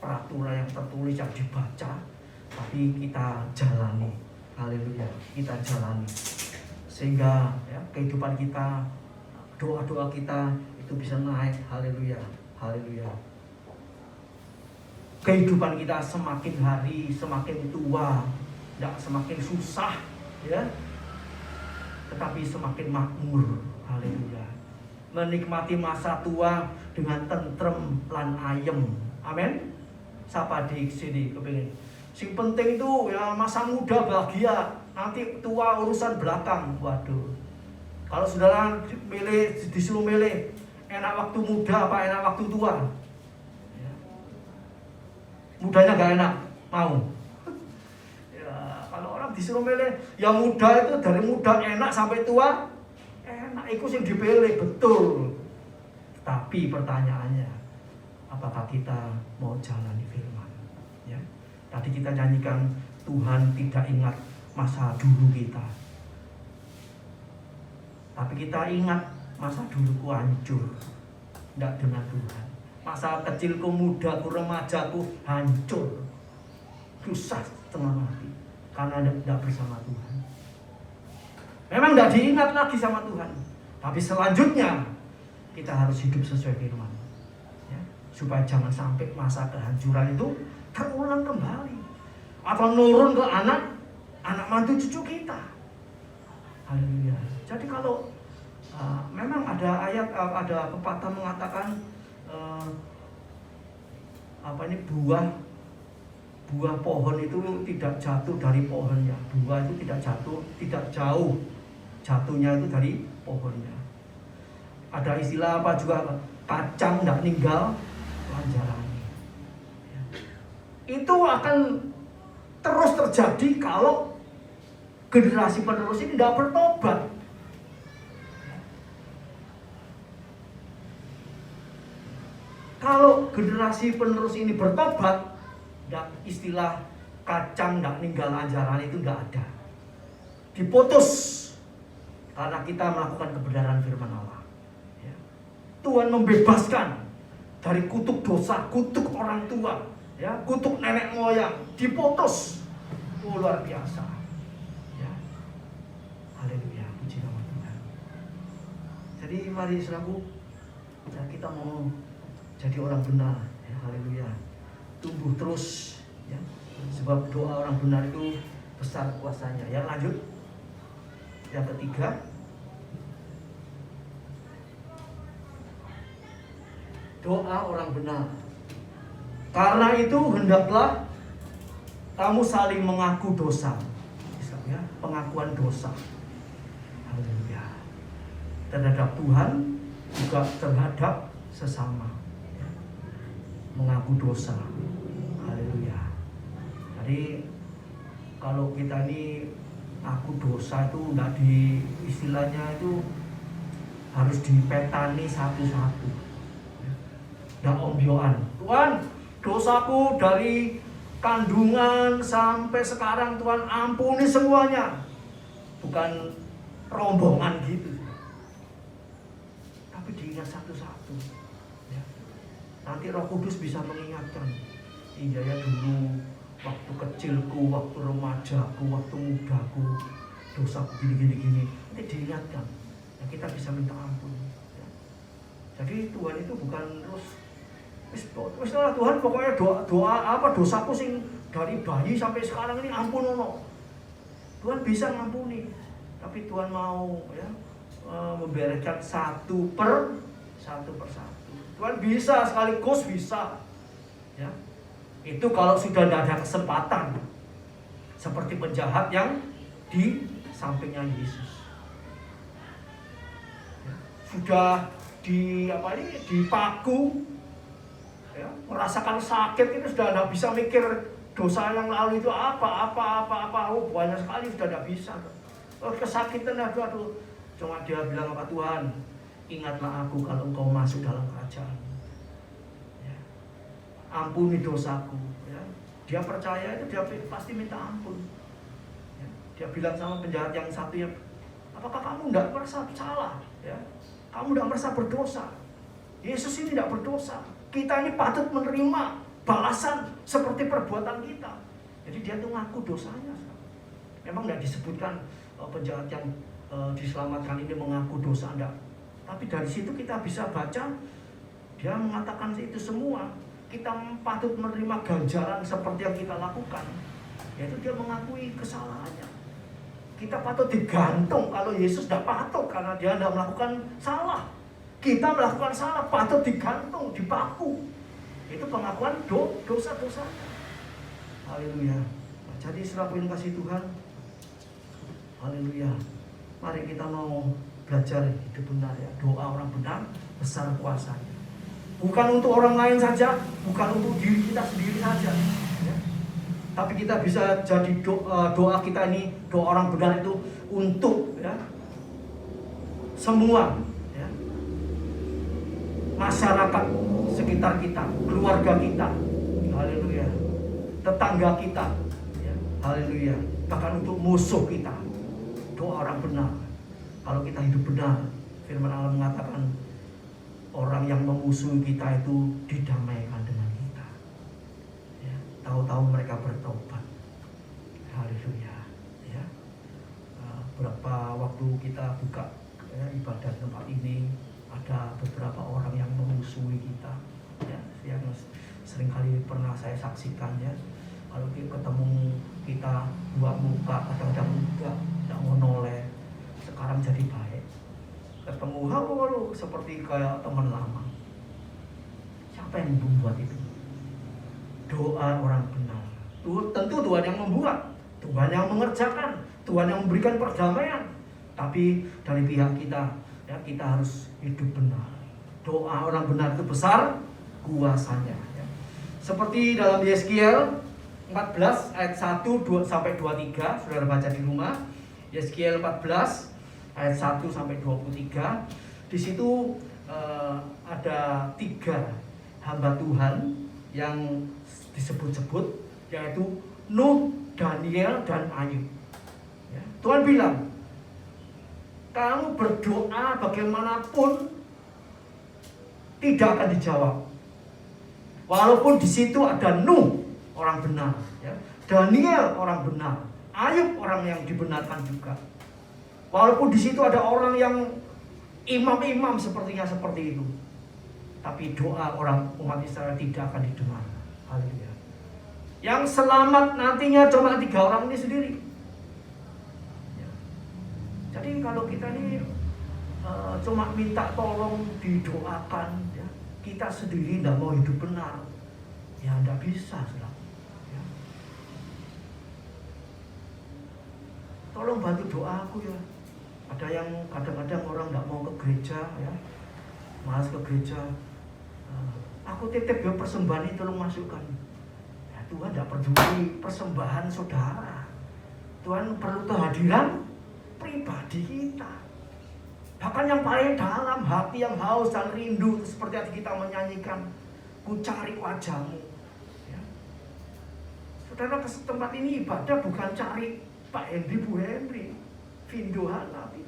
peraturan yang tertulis yang dibaca, tapi kita jalani. Haleluya, kita jalani. Sehingga ya, kehidupan kita, doa-doa kita itu bisa naik. Haleluya, haleluya. Kehidupan kita semakin hari semakin tua, tidak semakin susah, ya, tetapi semakin makmur. Haleluya. Menikmati masa tua dengan tentrem lan ayem. Amin. Siapa di sini kepingin? Sing penting itu ya masa muda bahagia, nanti tua urusan belakang. Waduh. Kalau saudara disuruh milih enak waktu muda apa enak waktu tua? Ya. Mudanya gak enak, mau. Ya, kalau orang disuruh milih yang muda itu dari muda enak sampai tua enak, itu yang dipilih, betul. Tapi pertanyaannya, apakah kita mau jalani firman? Ya. Tadi kita nyanyikan Tuhan tidak ingat masa dulu kita, tapi kita ingat masa duluku hancur, tidak dengan Tuhan. Masa kecilku, mudaku, remajaku hancur, susah setengah mati karena tidak bersama Tuhan. Memang tidak diingat lagi sama Tuhan, tapi selanjutnya kita harus hidup sesuai firman, ya, supaya jangan sampai masa kehancuran itu terulang kembali atau nurun ke anak mantu cucu kita. Haleluya. Jadi kalau memang ada ayat, ada pepatah mengatakan buah pohon itu tidak jatuh dari pohonnya. Buah itu tidak jauh jatuhnya itu dari pohonnya. Ada istilah apa juga, kacang tidak ninggal lanjarannya. Itu akan terus terjadi kalau generasi penerus ini tidak bertobat. Kalau generasi penerus ini bertobat, istilah kacang tidak ninggal lanjaran itu tidak ada. Diputus karena kita melakukan kebenaran firman Allah. Ya. Tuhan membebaskan dari kutuk dosa, kutuk orang tua, ya, kutuk nenek moyang, diputus. Oh, luar biasa. Ya. Haleluya, puji nama Tuhan. Jadi mari saudaraku, ya, kita mau jadi orang benar, ya, haleluya. Tumbuh terus, ya. Sebab doa orang benar itu besar kuasanya. Ya, lanjut. Yang ketiga, doa orang benar. Karena itu hendaklah kamu saling mengaku dosa. Ya, pengakuan dosa. Haleluya. Terhadap Tuhan juga terhadap sesama. Ya. Mengaku dosa. Haleluya. Jadi kalau kita ini aku dosa itu enggak di istilahnya itu harus dipetani satu-satu. Dan ombyoan. Tuhan, dosaku dari kandungan sampai sekarang Tuhan ampuni semuanya. Bukan rombongan gitu. Tapi diingat satu-satu. Ya. Nanti Roh Kudus bisa mengingatkan. Iya ya, dulu waktu kecilku, waktu remajaku, waktu mudaku, dosaku gini. Nanti diingatkan. Ya, kita bisa minta ampun. Ya. Jadi Tuhan itu bukan terus wis lah Tuhan, pokoknya doa apa dosaku sing dari bayi sampai sekarang ini ampun ono. Tuhan bisa ngampuni, tapi Tuhan mau ya membereskan satu persatu. Tuhan bisa sekaligus bisa. Ya. Itu kalau sudah tidak ada kesempatan. Seperti penjahat yang di sampingnya Yesus. sudah dipaku, ya, merasakan sakit itu sudah tidak bisa mikir dosa yang lalu itu apa, banyak sekali sudah tidak bisa. Kesakitan, aduh, cuma dia bilang apa, Tuhan, ingatlah aku kalau engkau masuk dalam kerajaan. Ya. Ampuni dosaku. Ya. Dia percaya itu, dia pasti minta ampun. Ya. Dia bilang sama penjahat yang satu, ya, apakah kamu tidak merasa salah? Ya. Kamu tidak merasa berdosa? Yesus ini tidak berdosa. Kita ini patut menerima balasan seperti perbuatan kita. Jadi dia tuh ngaku dosanya. Memang tidak disebutkan penjahat yang diselamatkan ini mengaku dosa, enggak. Tapi dari situ kita bisa baca, dia mengatakan itu semua. Kita patut menerima ganjaran seperti yang kita lakukan, yaitu dia mengakui kesalahannya. Kita patut digantung kalau Yesus tidak patut karena dia tidak melakukan salah. Kita melakukan salah, patut digantung, dipaku. Itu pengakuan dosa-dosanya. Haleluya. Nah, jadi saudara yang kasih Tuhan, haleluya. Mari kita mau belajar hidup benar, ya. Doa orang benar besar kuasanya. Bukan untuk orang lain saja, bukan untuk diri kita sendiri saja, ya. Tapi kita bisa jadi doa kita ini, doa orang benar itu untuk, ya, semua, ya, masyarakat sekitar kita, keluarga kita, haleluya, tetangga kita, ya, haleluya, bahkan untuk musuh kita. Doa orang benar. Kalau kita hidup benar, firman Allah mengatakan orang yang memusuhi kita itu didamaikan dengan kita. Ya, tahu-tahu mereka bertobat. Haleluya. Ya. Berapa waktu kita buka, ya, ibadah tempat ini, ada beberapa orang yang memusuhi kita, ya, yang seringkali pernah saya saksikan, ya. Kalau kita ketemu kita dua muka, kadang-kadang enggak mau noleh, sekarang jadi baik. Ketemu halo seperti kayak teman lama. Siapa yang membuat itu? Doa orang benar. Tentu Tuhan yang membuat, Tuhan yang mengerjakan, Tuhan yang memberikan perdamaian. Tapi dari pihak kita, ya, kita harus hidup benar. Doa orang benar itu besar kuasanya, ya. Seperti dalam Yeskiel 14 ayat 1 sampai 23, saudara baca di rumah. Yeskiel 14 ayat 1 sampai 23. Di situ ada 3 hamba Tuhan yang disebut-sebut, yaitu Nuh, Daniel, dan Ayub. Ya. Tuhan bilang, kamu berdoa bagaimanapun tidak akan dijawab. Walaupun di situ ada Nuh, orang benar, ya, Daniel orang benar, Ayub orang yang dibenarkan juga. Walaupun di situ ada orang yang imam-imam sepertinya seperti itu, tapi doa orang umat Israel tidak akan didengar. Haleluya. Yang selamat nantinya cuma 3 orang ini sendiri. Ya. Jadi kalau kita ini cuma minta tolong didoakan, ya, kita sendiri tidak mau hidup benar, ya tidak bisa, saudara. Ya. Tolong bantu doaku, ya. Ada yang kadang-kadang orang tidak mau ke gereja, ya, malas ke gereja. Aku titip ya persembahan itu, tolong masukkan. Ya, Tuhan tidak peduli persembahan saudara. Tuhan perlu kehadiran pribadi kita. Bahkan yang paling dalam hati yang haus dan rindu, seperti yang kita menyanyikan, ku cari wajahmu. Ya. Saudara, ke tempat ini ibadah bukan cari Pak Henry, Bu Henry, Vindohan, tapi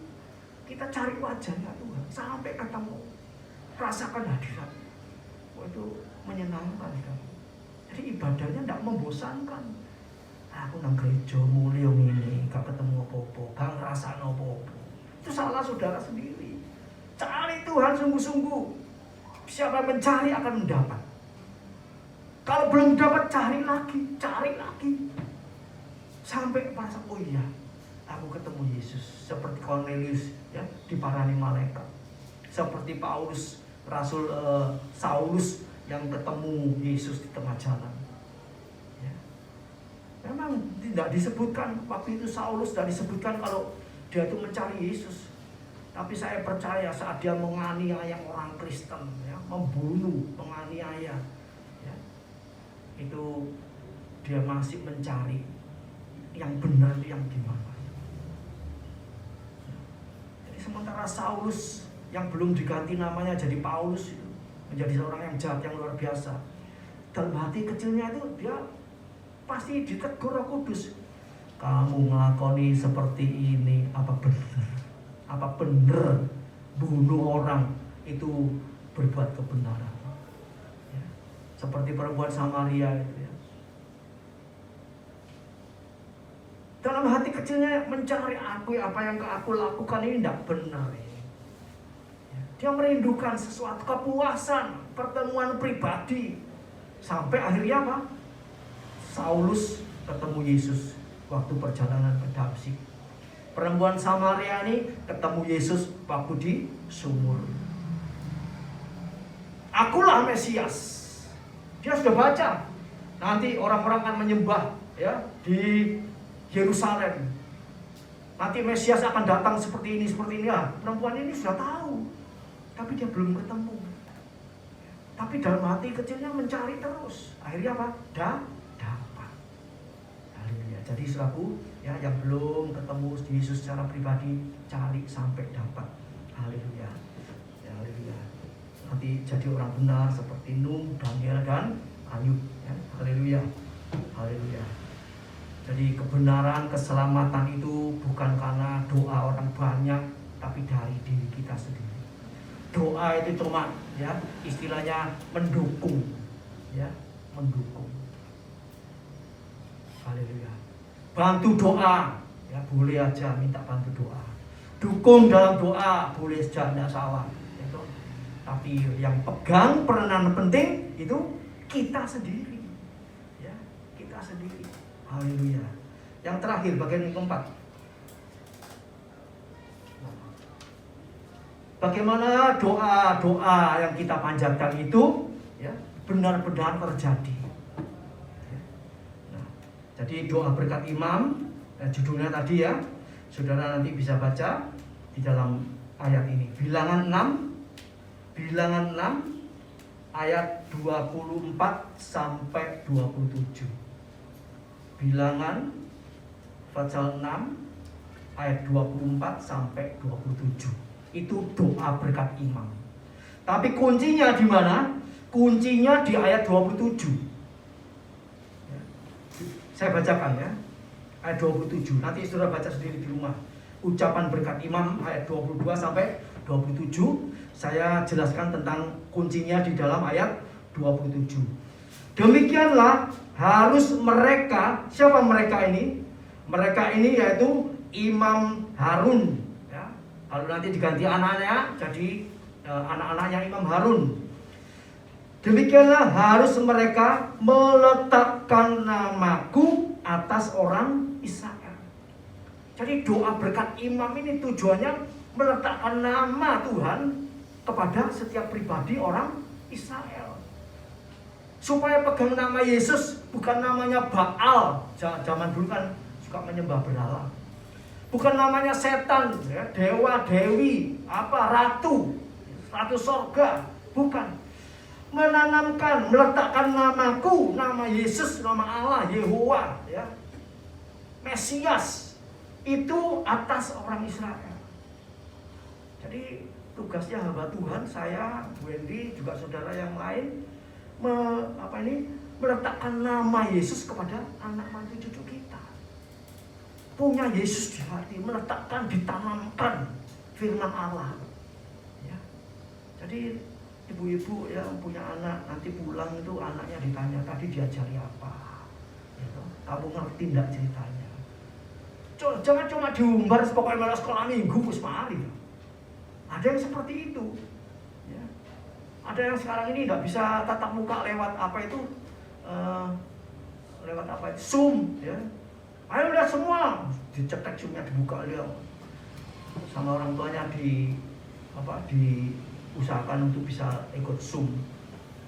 kita cari wajahnya Tuhan sampai ketemu, rasakan hadirat. Itu menyenangkan, kan? Jadi ibadahnya tidak membosankan. Aku nang gereja mulai ini, gak ketemu apa-apa, gak ngerasa apa-apa. Itu salah saudara sendiri. Cari Tuhan sungguh-sungguh. Siapa yang mencari akan mendapat. Kalau belum dapat, cari lagi. Sampai merasa, oh iya, aku ketemu Yesus. Seperti Cornelius, ya, diparani malaikat. Seperti Paulus, Rasul Saulus yang ketemu Yesus di tengah jalan. Ya. Memang tidak disebutkan waktu itu Saulus, tidak disebutkan kalau dia itu mencari Yesus. Tapi saya percaya saat dia menganiaya orang Kristen, ya, membunuh, menganiaya, ya, itu dia masih mencari yang benar yang gimana. Jadi sementara Saulus yang belum diganti namanya jadi Paulus, menjadi seorang yang jahat yang luar biasa, dalam hati kecilnya itu dia pasti ditegur Roh Kudus. Kamu ngelakoni seperti ini, apa benar? Apa benar bunuh orang itu berbuat kebenaran? Ya. Seperti perempuan Samaria itu, ya. Dalam hati kecilnya mencari apa yang aku lakukan ini tidak benar. Ya. Dia merindukan sesuatu kepuasan, pertemuan pribadi. Sampai akhirnya apa? Saulus ketemu Yesus waktu perjalanan ke Damsyik. Perempuan Samaria ini ketemu Yesus waktu di sumur. Akulah Mesias. Dia sudah baca. Nanti orang-orang akan menyembah, ya, di Yerusalem. Nanti Mesias akan datang seperti ini ya. Perempuan ini sudah tahu, tapi dia belum ketemu. Tapi dalam hati kecilnya mencari terus. Akhirnya apa? Dapat. Haleluya. Jadi saudaraku, ya, yang belum ketemu Yesus secara pribadi, cari sampai dapat. Haleluya. Ya, haleluya. Nanti jadi orang benar seperti Nuh, Daniel, dan Ayub. Ya, haleluya. Haleluya. Jadi kebenaran, keselamatan itu bukan karena doa orang banyak, tapi dari diri kita sendiri. Doa itu cuma, ya, istilahnya mendukung, ya, mendukung. Haleluya. Bantu doa, ya, boleh aja minta bantu doa. Dukung dalam doa, boleh saja, tidak salah. Itu. Tapi yang pegang peranan penting itu kita sendiri, ya, kita sendiri. Haleluya. Yang terakhir, bagian yang keempat. Bagaimana doa-doa yang kita panjatkan itu, ya, benar-benar terjadi. Nah, jadi doa berkat imam, judulnya tadi, ya, saudara nanti bisa baca di dalam ayat ini. Bilangan 6 ayat 24 sampai 27. Bilangan pasal 6 ayat 24 sampai 27. Itu doa berkat imam. Tapi kuncinya di mana? Kuncinya di ayat 27. Ya. Saya bacakan, ya. Ayat 27. Nanti saudara baca sendiri di rumah. Ucapan berkat imam ayat 22 sampai 27. Saya jelaskan tentang kuncinya di dalam ayat 27. Demikianlah harus mereka. Siapa mereka ini? Mereka ini yaitu Imam Harun. Kalau nanti diganti anaknya jadi anak-anaknya Imam Harun. Demikianlah harus mereka meletakkan namaku atas orang Israel. Jadi doa berkat imam ini tujuannya meletakkan nama Tuhan kepada setiap pribadi orang Israel. Supaya pegang nama Yesus, bukan namanya Baal. Zaman dulu kan suka menyembah berhala. Bukan namanya setan, ya, dewa, dewi, ratu sorga, bukan. Menanamkan, meletakkan namaku, nama Yesus, nama Allah, Yehowa, ya, Mesias, itu atas orang Israel. Jadi tugasnya hamba Tuhan, saya, Bu Wendy, juga saudara yang lain, meletakkan nama Yesus kepada anak mantu cucu kita. Punya Yesus di hati, meletakkan, ditanamkan firman Allah. Ya. Jadi ibu-ibu yang punya anak, nanti pulang itu anaknya ditanya, tadi diajari apa? Gitu. Kamu ngerti enggak ceritanya? Jangan cuma diumbar pokoknya malah sekolah minggu wis mari. Ada yang seperti itu. Ya. Ada yang sekarang ini enggak bisa tatap muka lewat Zoom, ya. Ayo lihat semua, dicetek Zoom-nya, dibuka lihat sama orang tuanya, diusahakan untuk bisa ikut Zoom,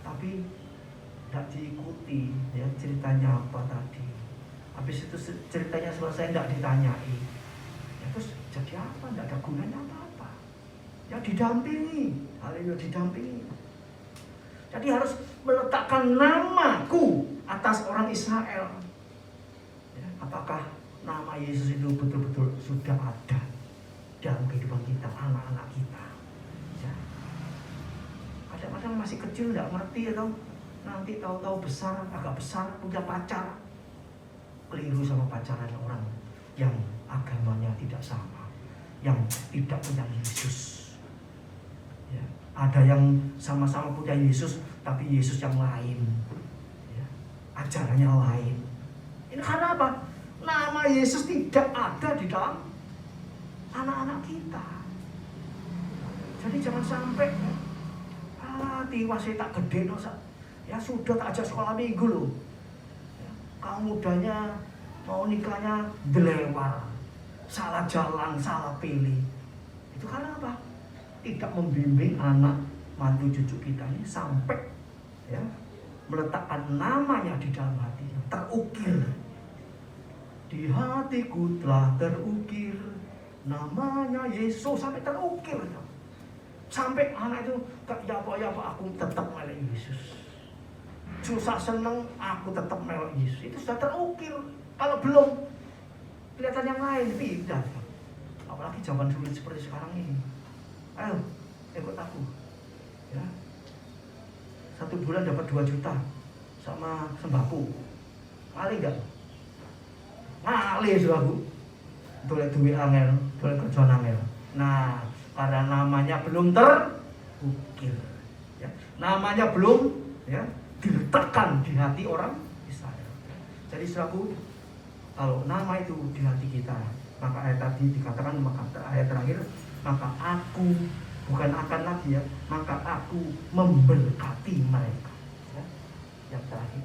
tapi tidak diikuti, ya, ceritanya apa tadi. Habis itu ceritanya selesai tidak ditanyai, ya, terus jadi apa? Tidak ada gunanya apa-apa. Ya didampingi. Haleluya, didampingi. Jadi harus meletakkan namaku atas orang Israel. Ya, apakah nama Yesus itu betul-betul sudah ada dalam kehidupan kita, anak-anak kita? Ya. Kadang-kadang masih kecil nggak ngerti atau nanti tahu-tahu besar, agak besar punya pacar, keliru sama pacaran orang yang agamanya tidak sama, yang tidak punya Yesus. Ya. Ada yang sama-sama punya Yesus, tapi Yesus yang lain, ya. Ajarannya lain. Ini karena apa? Nama Yesus tidak ada di dalam anak-anak kita. Jadi jangan sampai tiwas tak gede dosa. Ya sudah tak ajak sekolah minggu loh. Ya, kamu mudanya mau nikahnya delewar, salah jalan, salah pilih. Itu karena apa? Tidak membimbing anak mantu cucu kita ini sampai ya meletakkan namanya di dalam hatinya, terukir. Di hatiku telah terukir namanya Yesus, sampai terukir. Sampai anak itu ya apa aku tetap melek Yesus. Susah seneng aku tetap melek Yesus. Itu sudah terukir. Kalau belum kelihatan yang lain tidak. Apalagi zaman sulit seperti sekarang ini. Ayo ikut aku. Ya. 1 bulan dapat 2 juta sama sembako. Ngalih enggak? Ngalih sembako. Dolek duit angel, dolek kerjaan angel. Nah, karena namanya belum terukir. Ya. Namanya belum ya diletakkan di hati orang Israel. Jadi selaku kalau nama itu di hati kita, maka ayat tadi dikatakan, maka ayat terakhir, maka aku bukan akan lagi ya, maka aku memberkati mereka. Ya. Yang terakhir,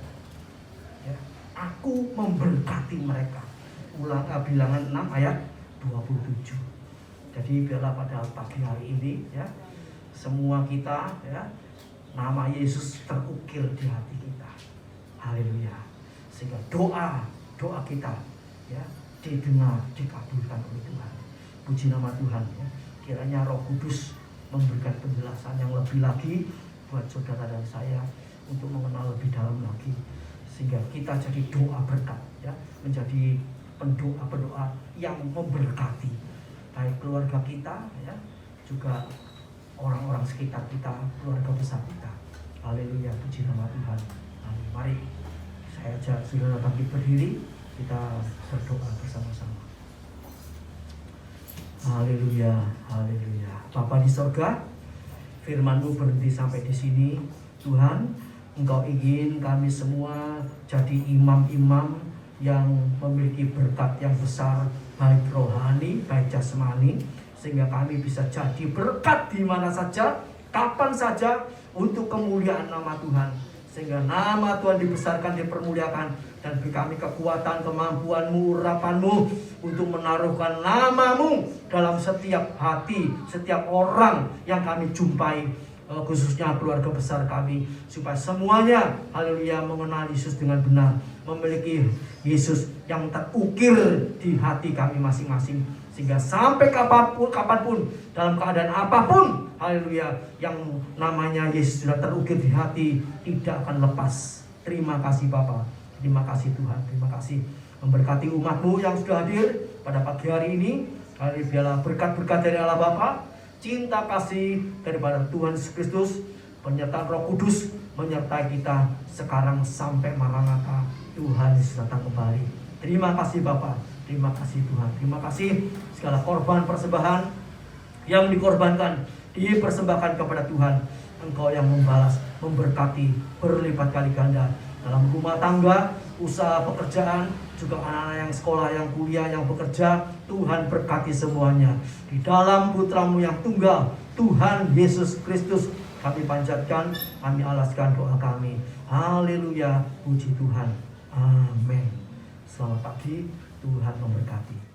ya, aku memberkati mereka. Ulang bilangan 6 ayat 27. Jadi biarlah pada pagi hari ini ya, semua kita ya, nama Yesus terukir di hati kita. Haleluya. Sehingga doa kita ya didengar, dikabulkan oleh Tuhan. Puji nama Tuhan ya. Kiranya Roh Kudus memberikan penjelasan yang lebih lagi buat saudara dan saya untuk mengenal lebih dalam lagi, sehingga kita jadi doa berkat ya, menjadi pendoa yang memberkati baik keluarga kita ya, juga orang-orang sekitar kita, keluarga besar kita. Haleluya, puji nama Tuhan. Amin. Mari saya ajak saudara bangkit berdiri, kita berdoa bersama-sama. Haleluya, haleluya. Bapa di sorga, firman-Mu berhenti sampai di sini. Tuhan, Engkau ingin kami semua jadi imam-imam yang memiliki berkat yang besar, baik rohani, baik jasmani, sehingga kami bisa jadi berkat di mana saja, kapan saja, untuk kemuliaan nama Tuhan. Sehingga nama Tuhan dibesarkan, dipermuliakan, dan beri kami kekuatan, kemampuan-Mu, urapan-Mu untuk menaruhkan nama-Mu dalam setiap hati, setiap orang yang kami jumpai, khususnya keluarga besar kami, supaya semuanya, haleluya, mengenal Yesus dengan benar, memiliki Yesus yang terukir di hati kami masing-masing, sehingga sampai kapanpun, dalam keadaan apapun, haleluya, yang namanya Yesus sudah terukir di hati, tidak akan lepas. Terima kasih Bapa, terima kasih Tuhan, terima kasih memberkati umat-Mu yang sudah hadir pada pagi hari ini. Haleluya, biarlah berkat-berkat dari Allah Bapa, cinta kasih daripada Tuhan Yesus Kristus, penyertaan Roh Kudus menyertai kita sekarang sampai Maranatha, Tuhan Yesus datang kembali. Terima kasih Bapa, terima kasih Tuhan, terima kasih segala korban persembahan yang dikorbankan, dipersembahkan kepada Tuhan. Engkau yang membalas, memberkati berlipat kali ganda dalam rumah tangga, usaha, pekerjaan, juga anak-anak yang sekolah, yang kuliah, yang bekerja. Tuhan berkati semuanya di dalam Putra-Mu yang tunggal, Tuhan Yesus Kristus. Kami panjatkan, kami alaskan doa kami. Haleluya, puji Tuhan. Amin. Selamat pagi, Tuhan memberkati.